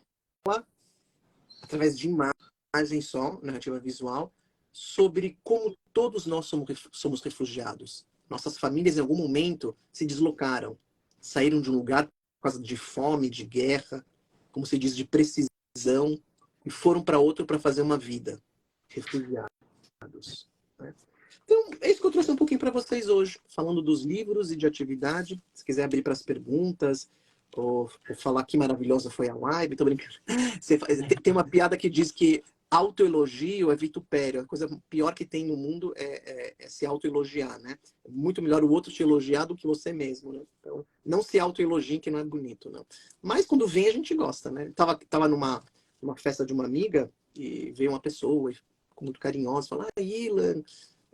através de imagem só, narrativa visual, sobre como todos nós somos refugiados. Nossas famílias, em algum momento, se deslocaram, saíram de um lugar por causa de fome, de guerra, como se diz, de precisão, e foram para outro para fazer uma vida. Refugiados. Né? Então, é isso que eu trouxe um pouquinho para vocês hoje, falando dos livros e de atividade. Se quiser abrir para as perguntas, ou falar que maravilhosa foi a live, tô brincando. Tem uma piada que diz que autoelogio é vitupério. A coisa pior que tem no mundo é se autoelogiar, né? É muito melhor o outro te elogiar do que você mesmo, né? Então, não se autoelogiem, que não é bonito, não. Mas quando vem, a gente gosta, né? Tava numa festa de uma amiga e veio uma pessoa, e ficou muito carinhosa, falou: Ilan,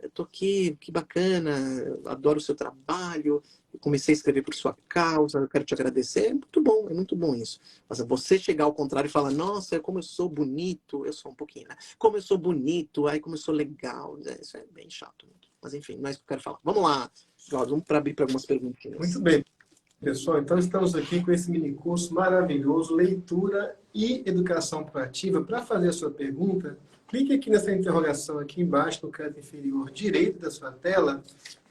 eu tô aqui, que bacana, eu adoro o seu trabalho, eu comecei a escrever por sua causa, eu quero te agradecer. É muito bom isso. Mas você chegar ao contrário e falar: nossa, como eu sou bonito, eu sou um pouquinho, né? Como eu sou bonito, ai, como eu sou legal, né? Isso é bem chato. Mas enfim, não é isso que eu quero falar. Vamos lá, Cláudio, vamos para abrir para algumas perguntinhas. Muito bem, pessoal. Então, estamos aqui com esse mini curso maravilhoso, Leitura e educação proativa. Para fazer a sua pergunta, clique aqui nessa interrogação aqui embaixo, no canto inferior direito da sua tela,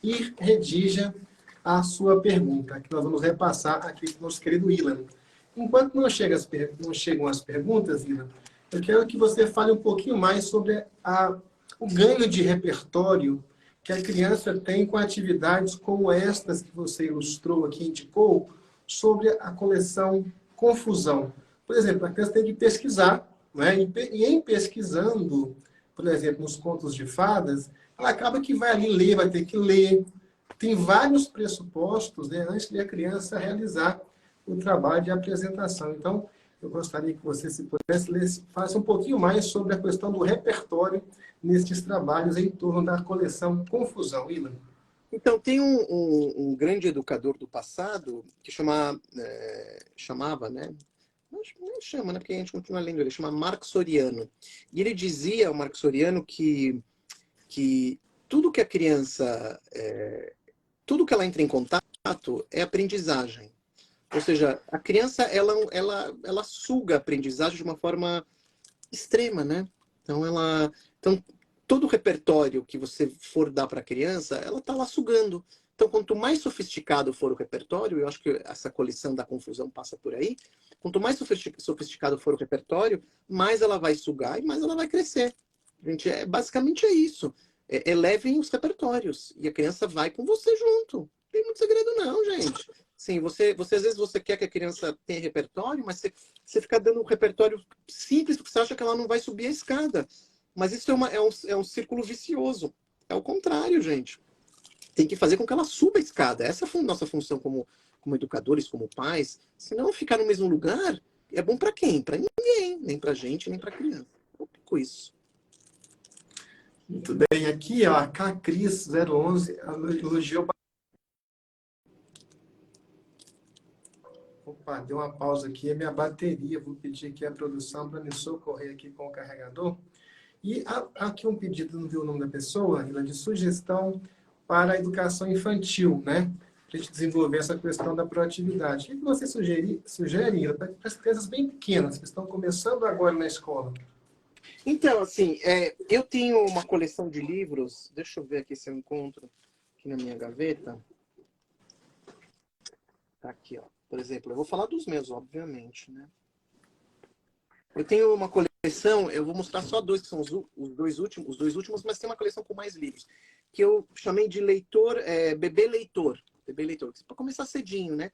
e redija a sua pergunta, que nós vamos repassar aqui para o nosso querido Ilan. Enquanto não chegam as perguntas, Ilan, eu quero que você fale um pouquinho mais sobre o ganho de repertório que a criança tem com atividades como estas que você ilustrou aqui, indicou, sobre a coleção Confusão. Por exemplo, a criança tem que pesquisar, né? E em pesquisando, por exemplo, nos contos de fadas, ela acaba que vai ali ler, vai ter que ler. Tem vários pressupostos, né, antes de a criança realizar o trabalho de apresentação. Então, eu gostaria que você, se pudesse, faça um pouquinho mais sobre a questão do repertório nesses trabalhos em torno da coleção Confusão. Ilan. Então, tem um grande educador do passado que chamava, né? Não chama, né? Porque a gente continua lendo ele. Chama Marco Soriano. E ele dizia, o Marco Soriano, que tudo que a criança... tudo que ela entra em contato é aprendizagem. Ou seja, a criança, ela suga a aprendizagem de uma forma extrema, né? Então, todo o repertório que você for dar para a criança, ela está lá sugando. Então, quanto mais sofisticado for o repertório, eu acho que essa coleção da confusão passa por aí, quanto mais sofisticado for o repertório, mais ela vai sugar e mais ela vai crescer. Gente, basicamente é isso. Elevem os repertórios e a criança vai com você junto. Não tem muito segredo não, gente. Sim, você às vezes você quer que a criança tenha repertório, mas você fica dando um repertório simples porque você acha que ela não vai subir a escada. Mas isso é um círculo vicioso. É o contrário, gente. Tem que fazer com que ela suba a escada. Essa é a nossa função como educadores, como pais. Se não ficar no mesmo lugar, é bom para quem? Para ninguém. Nem para gente, nem para criança. Eu com isso. Muito bem. Aqui, ó, a Cacris 011 elogiou. Opa, deu uma pausa aqui. É minha bateria. Vou pedir aqui a produção para me socorrer aqui com o carregador. E aqui um pedido, não viu o nome da pessoa, de sugestão para a educação infantil, né? Para a gente desenvolver essa questão da proatividade. O que você sugere para as crianças bem pequenas, que estão começando agora na escola? Então, assim, eu tenho uma coleção de livros, deixa eu ver aqui se eu encontro aqui na minha gaveta. Tá aqui, ó. Por exemplo, eu vou falar dos meus, obviamente, né? Eu tenho uma coleção, eu vou mostrar só dois, que são os dois últimos, mas tem uma coleção com mais livros, que eu chamei de bebê leitor. Bebê leitor, para começar cedinho, né?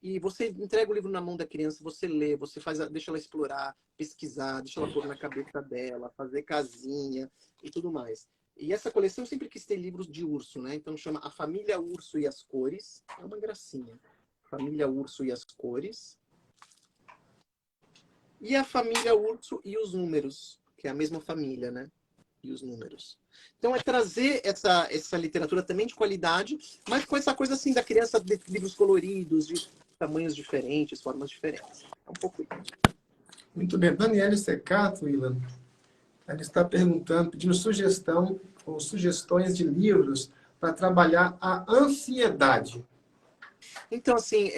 E você entrega o livro na mão da criança, você lê, você deixa ela explorar, pesquisar, deixa ela pôr na cabeça dela, fazer casinha e tudo mais. E essa coleção eu sempre quis ter livros de urso, né? Então chama A Família Urso e as Cores. É uma gracinha. Família Urso e as Cores. E a Família Urso e os Números, que é a mesma família, né? E os números. Então é trazer essa literatura também de qualidade, mas com essa coisa assim da criança de livros coloridos, de tamanhos diferentes, formas diferentes. É um pouco isso. Muito bem. Daniela Secato, Ilan, ela está perguntando, pedindo sugestão ou sugestões de livros para trabalhar a ansiedade. Então, assim,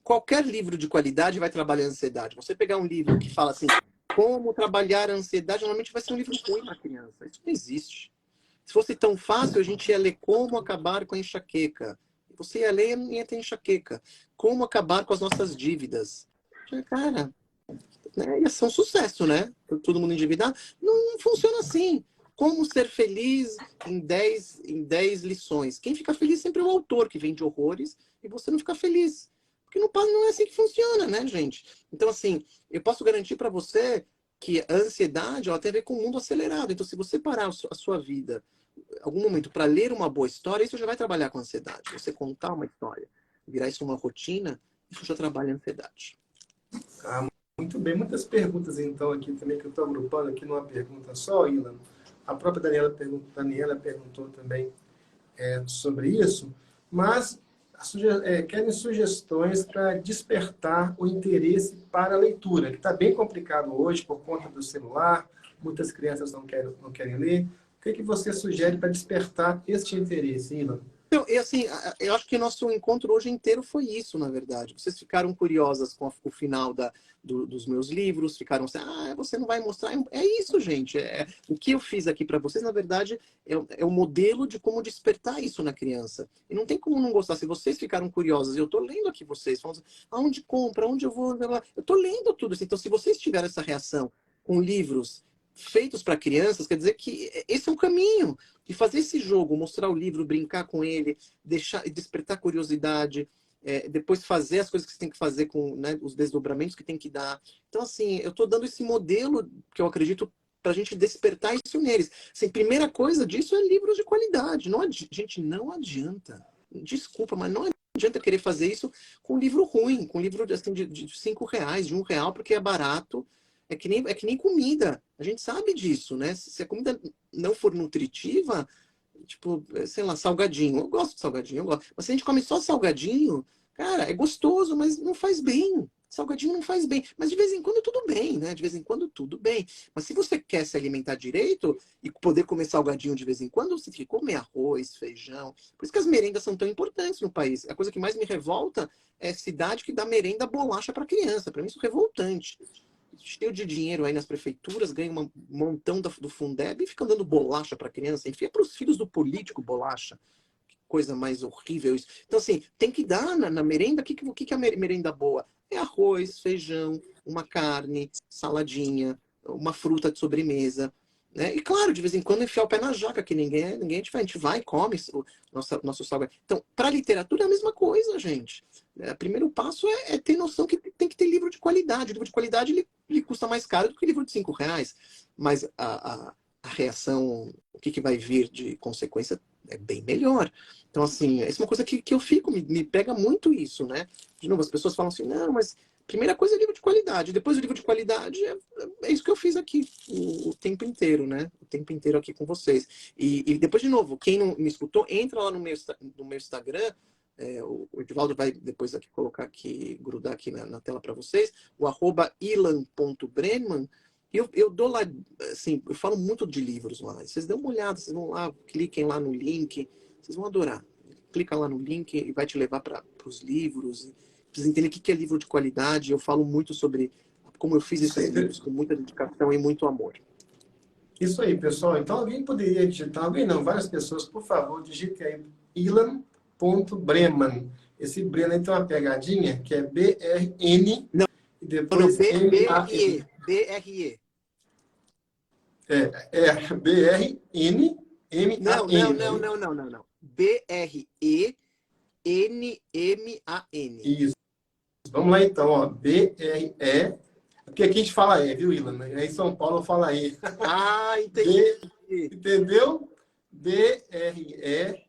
qualquer livro de qualidade vai trabalhar a ansiedade. Você pegar um livro que fala assim, como trabalhar a ansiedade, normalmente vai ser um livro ruim para a criança. Isso não existe. Se fosse tão fácil, a gente ia ler Como Acabar com a Enxaqueca. Você ia ler e ia ter enxaqueca. Como acabar com as nossas dívidas. Cara, né, ia ser um sucesso, né? Todo mundo endividado. Não funciona assim. Como ser feliz em 10 lições. Quem fica feliz sempre é o autor, que vende horrores, e você não fica feliz. Porque não é assim que funciona, né, gente? Então, assim, eu posso garantir para você que a ansiedade ela tem a ver com o mundo acelerado. Então, se você parar a sua vida algum momento para ler uma boa história, isso já vai trabalhar com a ansiedade. Você contar uma história, virar isso uma rotina, isso já trabalha a ansiedade. Ah, muito bem. Muitas perguntas, então, aqui também, que eu estou agrupando aqui numa pergunta só, Ilan. A própria Daniela perguntou também sobre isso, mas querem sugestões para despertar o interesse para a leitura, que está bem complicado hoje por conta do celular, muitas crianças não querem ler. O que você sugere para despertar este interesse, Ilan? Então, e assim, eu acho que o nosso encontro hoje inteiro foi isso, na verdade. Vocês ficaram curiosas com o final dos meus livros, ficaram assim, você não vai mostrar. É isso, gente. O que eu fiz aqui para vocês, na verdade, é o modelo de como despertar isso na criança. E não tem como não gostar. Se vocês ficaram curiosas, eu tô lendo aqui vocês, falando assim, aonde compra, onde eu vou, eu tô lendo tudo isso. Então, se vocês tiveram essa reação com livros feitos para crianças, quer dizer que esse é um caminho. E fazer esse jogo, mostrar o livro, brincar com ele, despertar curiosidade, depois fazer as coisas que você tem que fazer com, né, os desdobramentos que tem que dar. Então, assim, eu estou dando esse modelo que eu acredito para a gente despertar isso neles. Assim, primeira coisa disso é livros de qualidade. Gente, não adianta. Desculpa, mas não adianta querer fazer isso com livro ruim, com livro assim, de R$ 5, de R$ 1, porque é barato. É que nem comida. A gente sabe disso, né? Se a comida não for nutritiva, tipo, sei lá, salgadinho. Eu gosto de salgadinho, eu gosto. Mas se a gente come só salgadinho, cara, é gostoso, mas não faz bem. Salgadinho não faz bem. Mas de vez em quando tudo bem, né? De vez em quando tudo bem. Mas se você quer se alimentar direito e poder comer salgadinho de vez em quando, você tem que comer arroz, feijão. Por isso que as merendas são tão importantes no país. A coisa que mais me revolta é cidade que dá merenda bolacha para criança. Para mim isso é revoltante. Cheio de dinheiro aí nas prefeituras, ganha um montão do Fundeb e fica dando bolacha para criança. Enfia para os filhos do político bolacha. Que coisa mais horrível isso. Então, assim, tem que dar na merenda. O que é a merenda boa? É arroz, feijão, uma carne, saladinha, uma fruta de sobremesa. Né? E claro, de vez em quando enfiar o pé na jaca, que ninguém é diferente. A gente vai e come o nosso salgado. Então, para a literatura é a mesma coisa, gente. O primeiro passo é ter noção que tem que ter livro de qualidade. O livro de qualidade ele custa mais caro do que livro de R$ 5. Mas a reação, o que vai vir de consequência é bem melhor. Então, assim, essa é uma coisa que eu fico, me pega muito isso, né? De novo, as pessoas falam assim, não, mas primeira coisa é livro de qualidade. Depois o livro de qualidade é isso que eu fiz aqui o tempo inteiro, né? O tempo inteiro aqui com vocês. E depois, de novo, quem não me escutou, entra lá no meu Instagram. O Edivaldo vai depois aqui colocar aqui, grudar aqui na tela para vocês, o @ilan.brenman. Eu dou lá, assim, eu falo muito de livros lá. Vocês dão uma olhada, vocês vão lá, cliquem lá no link, vocês vão adorar. Clica lá no link e vai te levar para os livros. Precisa entender o que é livro de qualidade. Eu falo muito sobre como eu fiz esses livros com muita dedicação e muito amor. Isso aí, pessoal. Então, alguém poderia digitar, alguém não, várias pessoas, por favor, digite aí Ilan.Breman. Esse Breman tem uma pegadinha, que é BRN, não, e depois BRE. BRE. BRNMAN. Não. BRENMAN. Isso. Vamos lá, então, ó. BRE. Porque aqui a gente fala viu, Ilan? Aí em São Paulo fala E. Entendi. Entendeu? BRENMAN.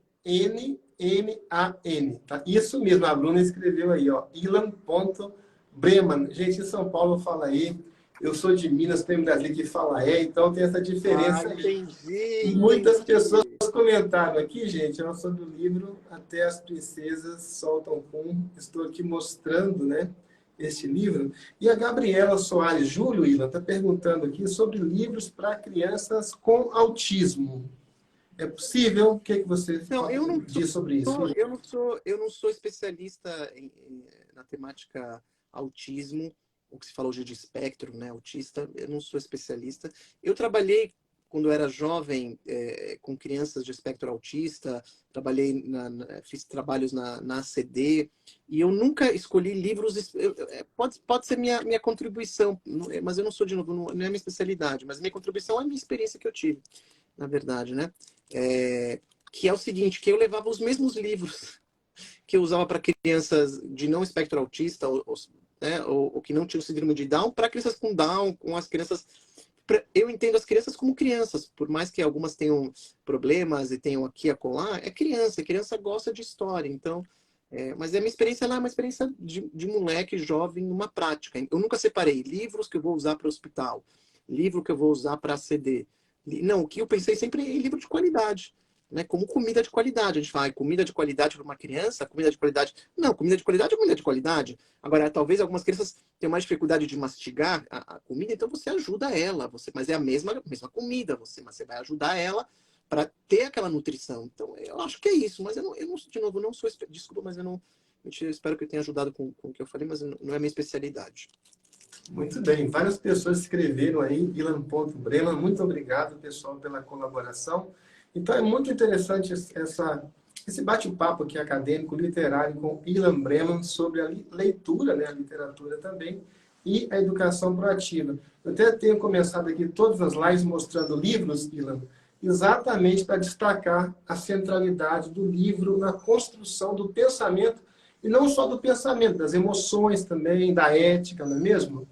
Tá? Isso mesmo, a Bruna escreveu aí, ó. Ilan.Breman. Gente, em São Paulo fala E. Eu sou de Minas, tem um Brasil que fala então tem essa diferença aí. Entendi. Muitas pessoas comentaram aqui, gente, sobre o livro Até as Princesas Soltam Pum. Estou aqui mostrando, né, este livro. E a Gabriela Soares Júlio, Ilan, está perguntando aqui sobre livros para crianças com autismo. É possível? O que você diz sobre isso? Eu não sou especialista na temática autismo, o que se fala hoje de espectro, né, autista. Eu não sou especialista. Eu trabalhei quando eu era jovem com crianças de espectro autista, fiz trabalhos na ACD, e eu nunca escolhi livros. Pode ser minha contribuição, mas eu não sou, de novo, não é minha especialidade, mas minha contribuição é a minha experiência que eu tive, na verdade, né? Que é o seguinte, que eu levava os mesmos livros que eu usava para crianças de não espectro autista, ou que não tinham síndrome de Down, para crianças com Down, com as crianças. Eu entendo as crianças como crianças, por mais que algumas tenham problemas e tenham aqui e acolá, é criança, a criança gosta de história, então. Mas a minha experiência lá é uma experiência de moleque jovem, uma prática. Eu nunca separei livros que eu vou usar para o hospital, livro que eu vou usar para CD. Não, o que eu pensei sempre é em livro de qualidade, né? Como comida de qualidade. A gente fala, comida de qualidade para uma criança, comida de qualidade. Não, comida de qualidade é comida de qualidade. Agora, talvez algumas crianças tenham mais dificuldade de mastigar a comida, então você ajuda ela. Mas é a mesma comida, mas você vai ajudar ela para ter aquela nutrição. Então, eu acho que é isso, mas eu não de novo, não sou, desculpa, mas eu espero que eu tenha ajudado com o que eu falei, mas não é minha especialidade. Muito bem, várias pessoas escreveram aí, Ilan.Breman, muito obrigado, pessoal, pela colaboração. Então, é muito interessante esse bate-papo aqui acadêmico, literário, com Ilan Breman sobre a leitura, né, a literatura também, e a educação proativa. Eu até tenho começado aqui todas as lives mostrando livros, Ilan, exatamente para destacar a centralidade do livro na construção do pensamento, e não só do pensamento, das emoções também, da ética, não é mesmo?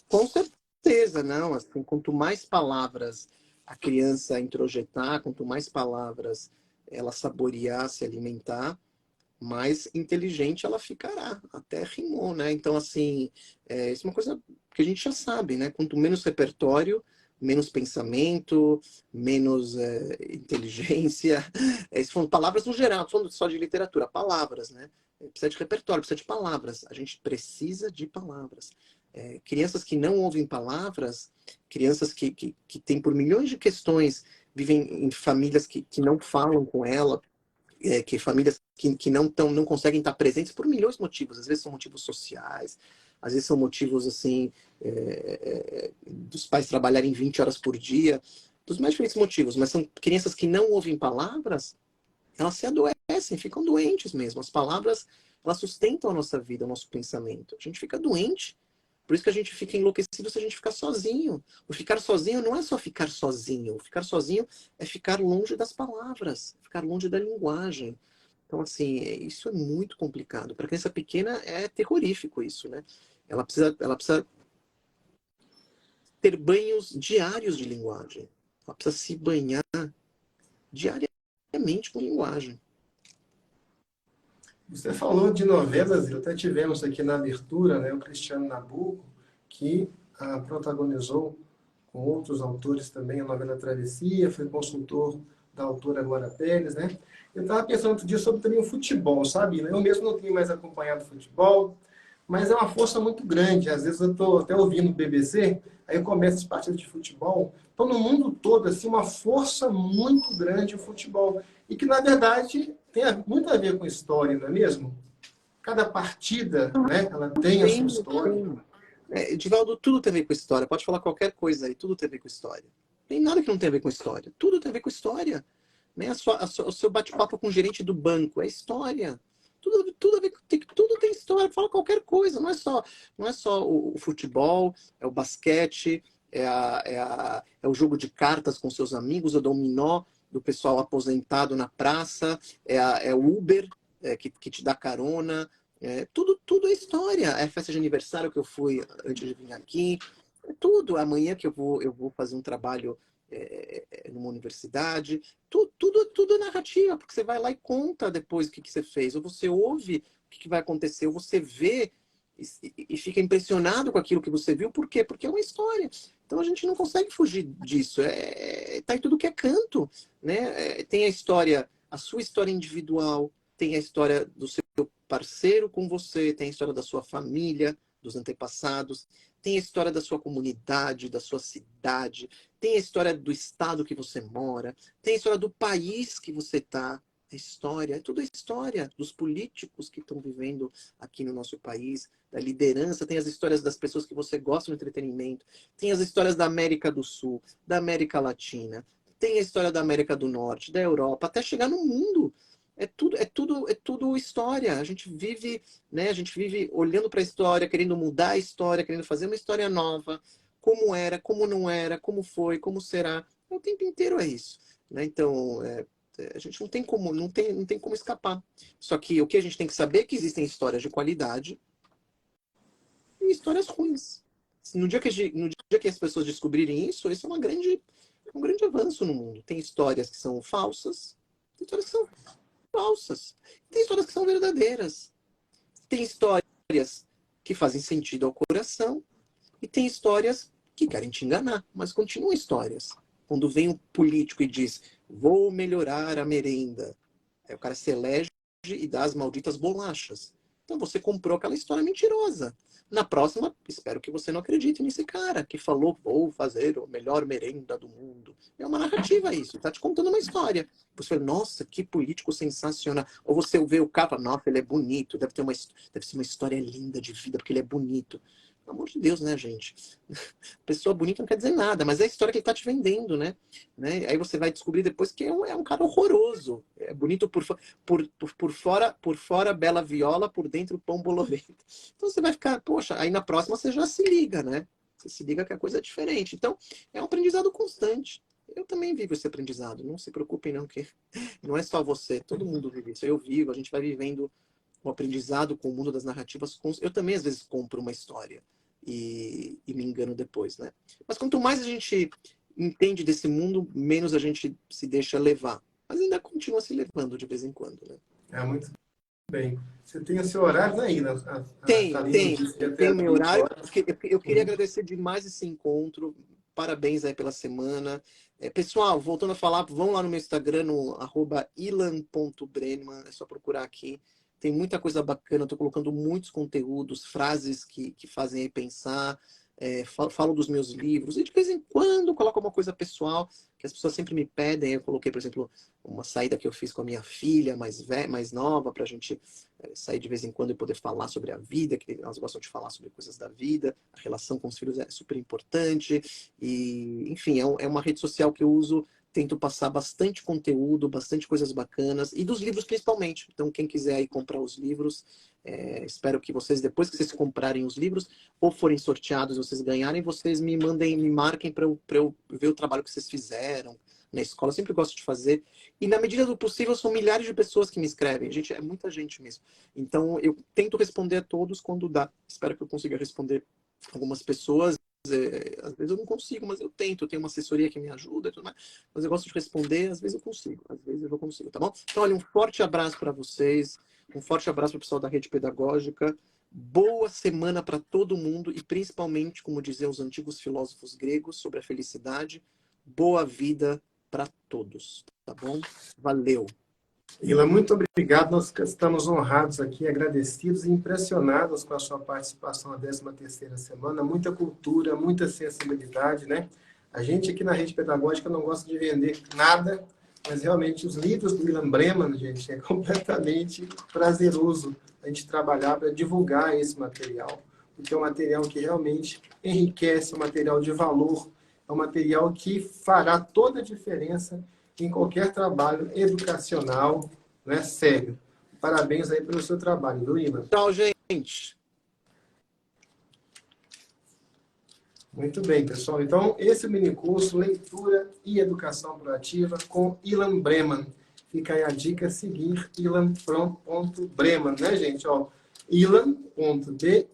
Com certeza, não. Assim, quanto mais palavras a criança introjetar, quanto mais palavras ela saborear, se alimentar, mais inteligente ela ficará. Até rimou, né? Então, assim, isso é uma coisa que a gente já sabe, né? Quanto menos repertório, menos pensamento, menos inteligência. Isso são palavras no geral, falando só de literatura, palavras, né? Precisa de repertório, precisa de palavras. A gente precisa de palavras. Crianças que não ouvem palavras, crianças que têm por milhões de questões, vivem em famílias que não falam com ela, que famílias que não conseguem estar presentes por milhões de motivos. Às vezes são motivos sociais, às vezes são motivos assim dos pais trabalharem 20 horas por dia, dos mais diferentes motivos, mas são crianças que não ouvem palavras, elas se adoecem, ficam doentes mesmo. As palavras, elas sustentam a nossa vida, o nosso pensamento. A gente fica doente. Por isso que a gente fica enlouquecido se a gente ficar sozinho. O ficar sozinho não é só ficar sozinho. O ficar sozinho é ficar longe das palavras, ficar longe da linguagem. Então, assim, isso é muito complicado. Para criança pequena é terrorífico isso, né? Ela precisa ter banhos diários de linguagem. Ela precisa se banhar diariamente com linguagem. Você falou de novelas, até tivemos aqui na abertura, né, o Cristiano Nabuco, que protagonizou com outros autores também a novela Travessia, foi consultor da autora Glória Pérez, né? Eu estava pensando outro dia sobre também o futebol, sabe? Eu mesmo não tenho mais acompanhado futebol, mas é uma força muito grande. Às vezes eu estou até ouvindo o BBC, aí eu começo as partidas de futebol. Então, no mundo todo, assim, uma força muito grande o futebol. E que, na verdade, tem muito a ver com história, não é mesmo? Cada partida, né, ela tem a sua história. Edivaldo, tudo tem a ver com história. Pode falar qualquer coisa aí, tudo tem a ver com história. Tem nada que não tem a ver com história. Tudo tem a ver com história. Né? O seu bate-papo com o gerente do banco é história. Tudo, a ver, tudo tem história. Fala qualquer coisa. Não é só o futebol, é o basquete, é o jogo de cartas com seus amigos, o dominó do pessoal aposentado na praça, é o Uber que te dá carona. Tudo é história. É a festa de aniversário que eu fui antes de vir aqui. É tudo. Amanhã que eu vou fazer um trabalho numa universidade. Tudo é narrativa, porque você vai lá e conta depois o que você fez. Ou você ouve o que vai acontecer, ou você vê e fica impressionado com aquilo que você viu. Por quê? Porque é uma história. Então a gente não consegue fugir disso. Tá em tudo que é canto. Né? Tem a história, a sua história individual, tem a história do seu parceiro com você, tem a história da sua família, dos antepassados, tem a história da sua comunidade, da sua cidade, tem a história do estado que você mora, tem a história do país que você está. É tudo história dos políticos que estão vivendo aqui no nosso país, da liderança, tem as histórias das pessoas que você gosta do entretenimento, tem as histórias da América do Sul, da América Latina, tem a história da América do Norte, da Europa, até chegar no mundo. É tudo história. A gente vive, né? A gente vive olhando para a história, querendo mudar a história, querendo fazer uma história nova, como era, como não era, como foi, como será. O tempo inteiro é isso, né? Então, a gente não tem como escapar. Só que o que a gente tem que saber é que existem histórias de qualidade e histórias ruins. No dia que as pessoas descobrirem isso, isso é um grande avanço no mundo. Tem histórias que são falsas, tem histórias que são falsas. Tem histórias que são verdadeiras. Tem histórias que fazem sentido ao coração e tem histórias que querem te enganar, mas continuam histórias. Quando vem um político e diz, vou melhorar a merenda, aí o cara se elege e dá as malditas bolachas. Então você comprou aquela história mentirosa. Na próxima, espero que você não acredite nesse cara que falou, vou fazer a melhor merenda do mundo. É uma narrativa isso, tá te contando uma história. Você fala, nossa, que político sensacional. Ou você vê o cara e fala, nossa, ele é bonito, deve ser uma história linda de vida, porque ele é bonito. Pelo amor de Deus, né, gente? Pessoa bonita não quer dizer nada, mas é a história que ele tá te vendendo, né? Aí você vai descobrir depois que é um cara horroroso. É bonito por fora, bela viola, por dentro, pão bolorento. Então você vai ficar, poxa, aí na próxima você já se liga, né? Você se liga que a coisa é diferente. Então, é um aprendizado constante. Eu também vivo esse aprendizado. Não se preocupem, não, que não é só você. Todo mundo vive isso. Eu vivo, a gente vai vivendo o aprendizado com o mundo das narrativas. Eu também, às vezes, compro uma história e me engano depois, né? Mas quanto mais a gente entende desse mundo, menos a gente se deixa levar. Mas ainda continua se levando de vez em quando, né? É muito bem. Você tem o seu horário, né, Ina? Tem o meu horário. Eu queria Uhum. agradecer demais esse encontro. Parabéns aí pela semana. Pessoal, voltando a falar, vão lá no meu Instagram, no @ilan.brenman. É só procurar aqui. Tem muita coisa bacana. Eu tô colocando muitos conteúdos, frases que fazem aí pensar. Falo dos meus livros. E de vez em quando coloco uma coisa pessoal que as pessoas sempre me pedem. Eu coloquei, por exemplo, uma saída que eu fiz com a minha filha mais nova, pra gente sair de vez em quando e poder falar sobre a vida, que elas gostam de falar sobre coisas da vida, a relação com os filhos é super importante, e enfim, é uma rede social que eu uso, tento passar bastante conteúdo, bastante coisas bacanas, e dos livros principalmente. Então, quem quiser aí comprar os livros, espero que vocês, depois que vocês comprarem os livros, ou forem sorteados, vocês ganharem, vocês me marquem para eu ver o trabalho que vocês fizeram na escola. Eu sempre gosto de fazer. E na medida do possível, são milhares de pessoas que me escrevem. Gente, é muita gente mesmo. Então, eu tento responder a todos quando dá. Espero que eu consiga responder algumas pessoas. Às vezes eu não consigo, mas eu tento. Eu tenho uma assessoria que me ajuda e tudo mais. Mas eu gosto de responder, às vezes eu consigo. Às vezes eu não consigo, tá bom? Então, olha, um forte abraço para vocês. Um forte abraço para o pessoal da Rede Pedagógica. Boa semana para todo mundo e principalmente, como diziam os antigos filósofos gregos sobre a felicidade, boa vida para todos, tá bom? Valeu! Ila, muito obrigado. Nós estamos honrados aqui, agradecidos e impressionados com a sua participação na 13ª semana. Muita cultura, muita sensibilidade, né? A gente aqui na Rede Pedagógica não gosta de vender nada, mas realmente os livros do Ilan Breman, gente, é completamente prazeroso a gente trabalhar para divulgar esse material, porque é um material que realmente enriquece, é um material de valor, é um material que fará toda a diferença em qualquer trabalho educacional, né, sério. Parabéns aí pelo seu trabalho, viu, Ilan? Tchau, gente! Muito bem, pessoal. Então, esse é o minicurso Leitura e Educação Proativa com Ilan Breman. Fica aí a dica, seguir ilan.breman, né, gente? Ó, ilan.bre,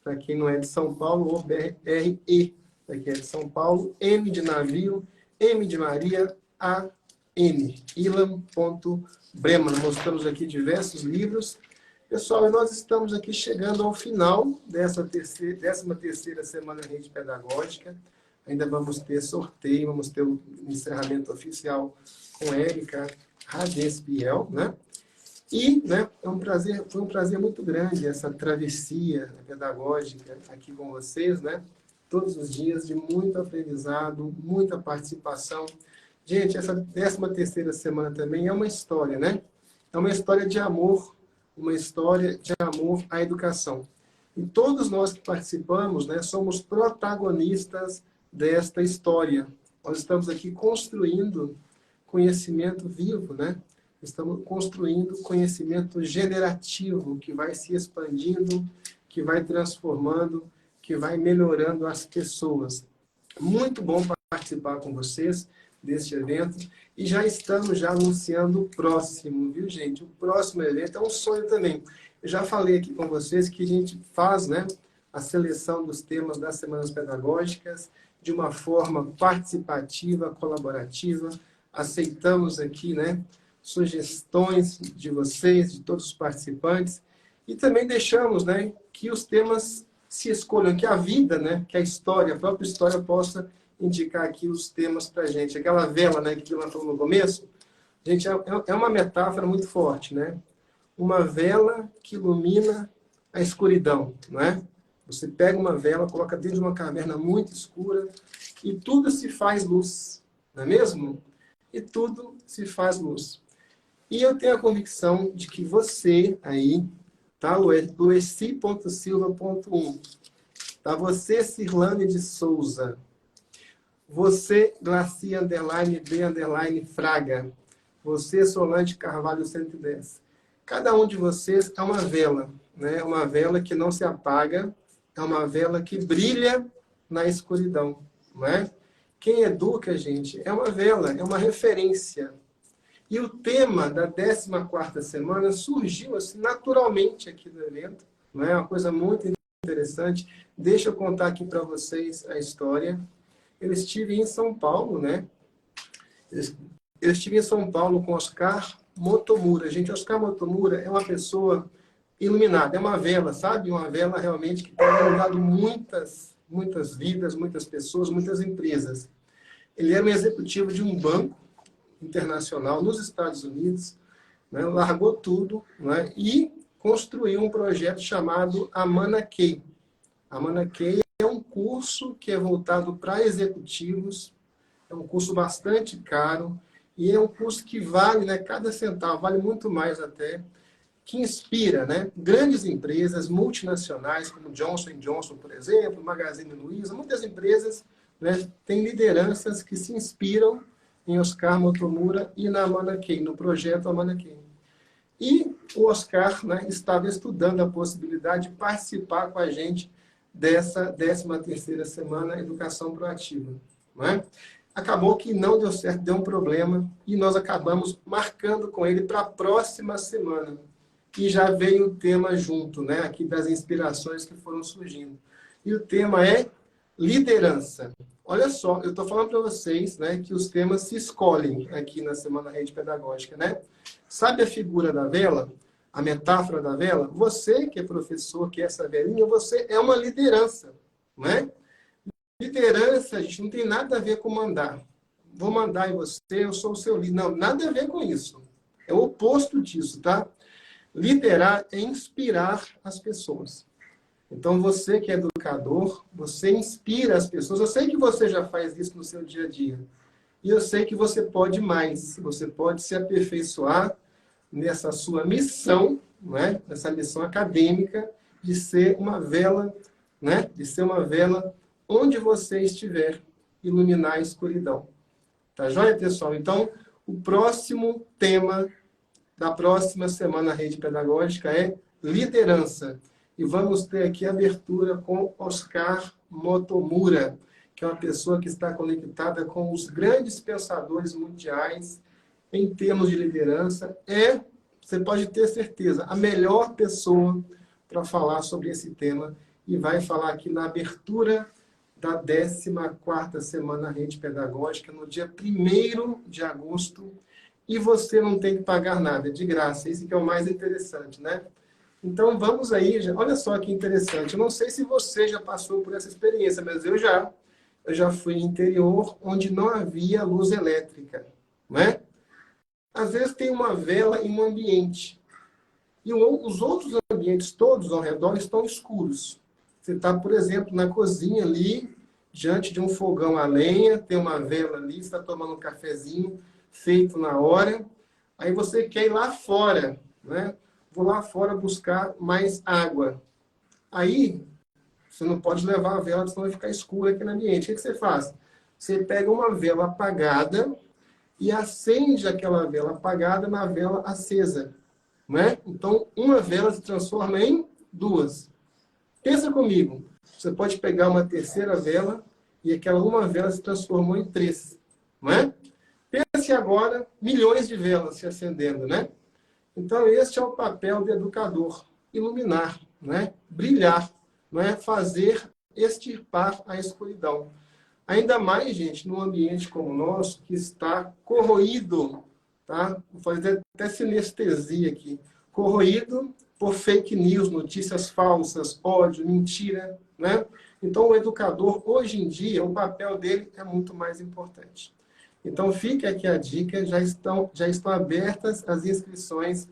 para quem não é de São Paulo, ou BRE, para quem é de São Paulo, M de navio, M de Maria, A-N, ilan.breman. Mostramos aqui diversos livros. Pessoal, nós estamos aqui chegando ao final dessa 13ª semana da Rede Pedagógica. Ainda vamos ter sorteio, vamos ter o encerramento oficial com Érica Radespiel, né? E, né, foi um prazer muito grande essa travessia pedagógica aqui com vocês, né? Todos os dias de muito aprendizado, muita participação. Gente, essa 13ª semana também é uma história, né? É uma história de amor, uma história de amor à educação. E todos nós que participamos, né, somos protagonistas desta história. Nós estamos aqui construindo conhecimento vivo, né? Estamos construindo conhecimento generativo, que vai se expandindo, que vai transformando, que vai melhorando as pessoas. Muito bom participar com vocês deste evento. E já estamos anunciando o próximo, viu, gente? O próximo evento é um sonho também. Eu já falei aqui com vocês que a gente faz, né, a seleção dos temas das semanas pedagógicas de uma forma participativa, colaborativa. Aceitamos aqui, né, sugestões de vocês, de todos os participantes. E também deixamos, né, que os temas se escolham, que a vida, né, que a história, a própria história possa indicar aqui os temas para a gente. Aquela vela, né, que levantou no começo, gente, é uma metáfora muito forte, né? uma vela que ilumina a escuridão, não é? Você pega uma vela, coloca dentro de uma caverna muito escura e tudo se faz luz, não é mesmo? E tudo se faz luz. E eu tenho a convicção de que você aí, tá? Lueci.silva.1, tá? Você, Cirlane de Souza. Você, Glacia, _B, Fraga. Você, Solange Carvalho, 110. Cada um de vocês é uma vela, né? Uma vela que não se apaga, é uma vela que brilha na escuridão, não é? Quem educa, gente, é uma vela, é uma referência. E o tema da 14ª semana surgiu assim, naturalmente aqui do evento, não é? Uma coisa muito interessante. Deixa eu contar aqui para vocês a história. Eu estive em São Paulo, né? Eu estive em São Paulo com Oscar Motomura. Gente, Oscar Motomura é uma pessoa iluminada, é uma vela, sabe? Uma vela realmente que tem iluminado muitas vidas, muitas pessoas, muitas empresas. Ele era um executivo de um banco internacional nos Estados Unidos, né? Largou tudo, né? E construiu um projeto chamado Amana Key. Amana Key é um curso que é voltado para executivos, é um curso bastante caro, e é um curso que vale, né, cada centavo, vale muito mais até, que inspira, né, grandes empresas multinacionais, como Johnson Johnson, por exemplo, Magazine Luiza, muitas empresas, né, têm lideranças que se inspiram em Oscar Motomura e na Amana Key, no projeto Amana Key. E o Oscar, né, estava estudando a possibilidade de participar com a gente dessa 13ª semana Educação Proativa, não é? Acabou que não deu certo, deu um problema, e nós acabamos marcando com ele para a próxima semana. E já veio o tema junto, né, aqui das inspirações que foram surgindo. E o tema é liderança. Olha só, eu estou falando para vocês, né, que os temas se escolhem aqui na Semana Rede Pedagógica, né? Sabe a figura da vela? A metáfora da vela? Você que é professor, que é essa velinha, você é uma liderança, não é? Liderança, gente, não tem nada a ver com mandar. Vou mandar em você, eu sou o seu líder. Não, nada a ver com isso. É o oposto disso, tá? Liderar é inspirar as pessoas. Então, você que é educador, você inspira as pessoas. Eu sei que você já faz isso no seu dia a dia. E eu sei que você pode mais. Você pode se aperfeiçoar nessa sua missão, né? Nessa missão acadêmica de ser uma vela, né? De ser uma vela onde você estiver, iluminar a escuridão. Tá joia, pessoal? Então, o próximo tema da próxima Semana Rede Pedagógica é liderança. E vamos ter aqui a abertura com Oscar Motomura, que é uma pessoa que está conectada com os grandes pensadores mundiais em termos de liderança. Você pode ter certeza, a melhor pessoa para falar sobre esse tema, e vai falar aqui na abertura da 14ª Semana Rede Pedagógica, no dia 1º de agosto, e você não tem que pagar nada, é de graça. Isso que é o mais interessante, né? Então, vamos aí, olha só que interessante. Eu não sei se você já passou por essa experiência, mas eu já fui em interior onde não havia luz elétrica, né? Às vezes tem uma vela em um ambiente, e os outros ambientes todos ao redor estão escuros. Você está, por exemplo, na cozinha ali, diante de um fogão a lenha, tem uma vela ali, você está tomando um cafezinho feito na hora, aí você quer ir lá fora, né? Vou lá fora buscar mais água. Aí, você não pode levar a vela, senão vai ficar escuro aqui no ambiente. O que você faz? Você pega uma vela apagada e acende aquela vela apagada na vela acesa, né? Então, uma vela se transforma em duas. Pensa comigo, você pode pegar uma terceira vela e aquela uma vela se transformou em 3, não é? Pense agora, milhões de velas se acendendo, né? Então, este é o papel do educador, iluminar, né? Brilhar, não é? Fazer extirpar a escuridão. Ainda mais, gente, num ambiente como o nosso, que está corroído, tá? Vou fazer até sinestesia aqui, corroído por fake news, notícias falsas, ódio, mentira, né? Então, o educador, hoje em dia, o papel dele é muito mais importante. Então, fica aqui a dica, já estão abertas as inscrições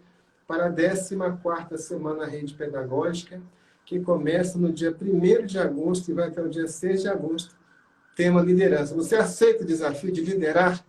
para a 14ª Semana Rede Pedagógica, que começa no dia 1º de agosto e vai até o dia 6 de agosto. Tema liderança. Você aceita o desafio de liderar?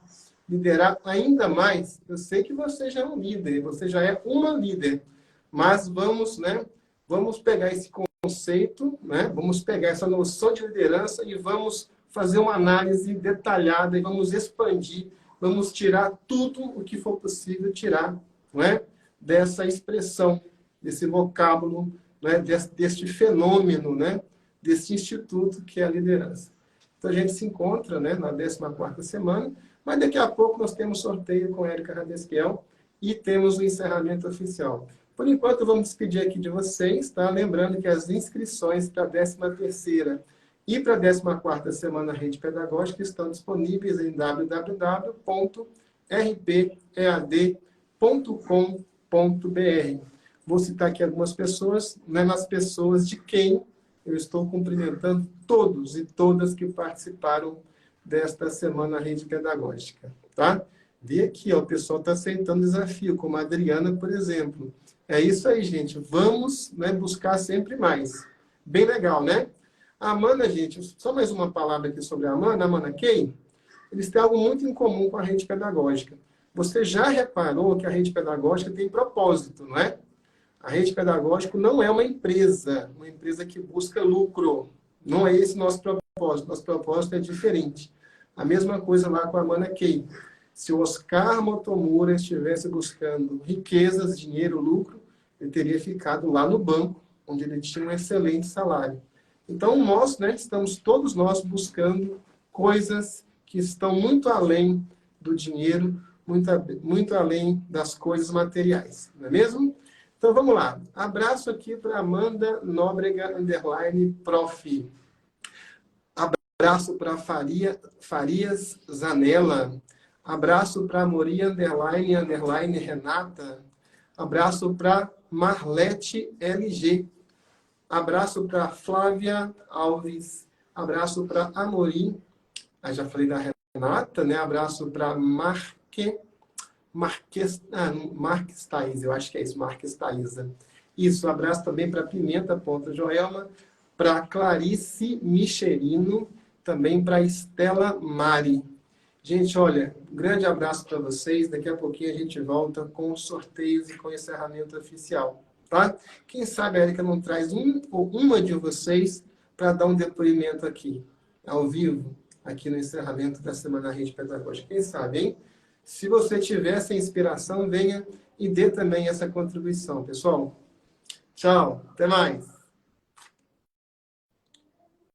Liderar ainda mais? Eu sei que você já é um líder, você já é uma líder, mas vamos, né? Vamos pegar esse conceito, né? Vamos pegar essa noção de liderança e vamos fazer uma análise detalhada e vamos expandir, vamos tirar tudo o que for possível tirar, não é? Dessa expressão, desse vocábulo, né? Deste fenômeno, né? Desse instituto que é a liderança. Então, a gente se encontra, né, na 14ª semana, mas daqui a pouco nós temos sorteio com a Érica Radesquiel e temos o encerramento oficial. Por enquanto, vamos despedir aqui de vocês, tá? Lembrando que as inscrições para a 13ª e para a 14ª Semana Rede Pedagógica estão disponíveis em www.rpead.com.br. Vou citar aqui algumas pessoas, né, nas pessoas de quem eu estou cumprimentando todos e todas que participaram desta Semana Rede Pedagógica, tá? Vê aqui, ó, o pessoal está aceitando desafio, como a Adriana, por exemplo. É isso aí, gente. Vamos, né, buscar sempre mais. Bem legal, né? A Amanda, gente, só mais uma palavra aqui sobre a Amanda Kay. Eles têm algo muito em comum com a rede pedagógica. Você já reparou que a rede pedagógica tem propósito, não é? A rede pedagógica não é uma empresa que busca lucro. Não é esse nosso propósito. Nosso propósito é diferente. A mesma coisa lá com a Amanda Kay. Se o Oscar Motomura estivesse buscando riquezas, dinheiro, lucro, ele teria ficado lá no banco, onde ele tinha um excelente salário. Então, nós, né, estamos todos nós buscando coisas que estão muito além do dinheiro, muito além das coisas materiais. Não é mesmo? Então, vamos lá. Abraço aqui para Amanda Nóbrega, _prof. Abraço para Farias Zanella. Abraço para Moria, _ Renata. Abraço para Marlete LG. Abraço para Flávia Alves. Abraço para Amorim. Aí já falei da Renata, né? Abraço para Marques Thaís, eu acho que é isso, Marques Thaísa. Isso, abraço também para Pimenta Ponta Joelma, para Clarice Michelino, também para Estela Mari. Gente, olha, um grande abraço para vocês. Daqui a pouquinho a gente volta com os sorteios e com o encerramento oficial, tá? Quem sabe a Érica não traz um ou uma de vocês para dar um depoimento aqui, ao vivo, aqui no encerramento da Semana Rede Pedagógica. Quem sabe, hein? Se você tiver essa inspiração, venha e dê também essa contribuição, pessoal. Tchau, até mais.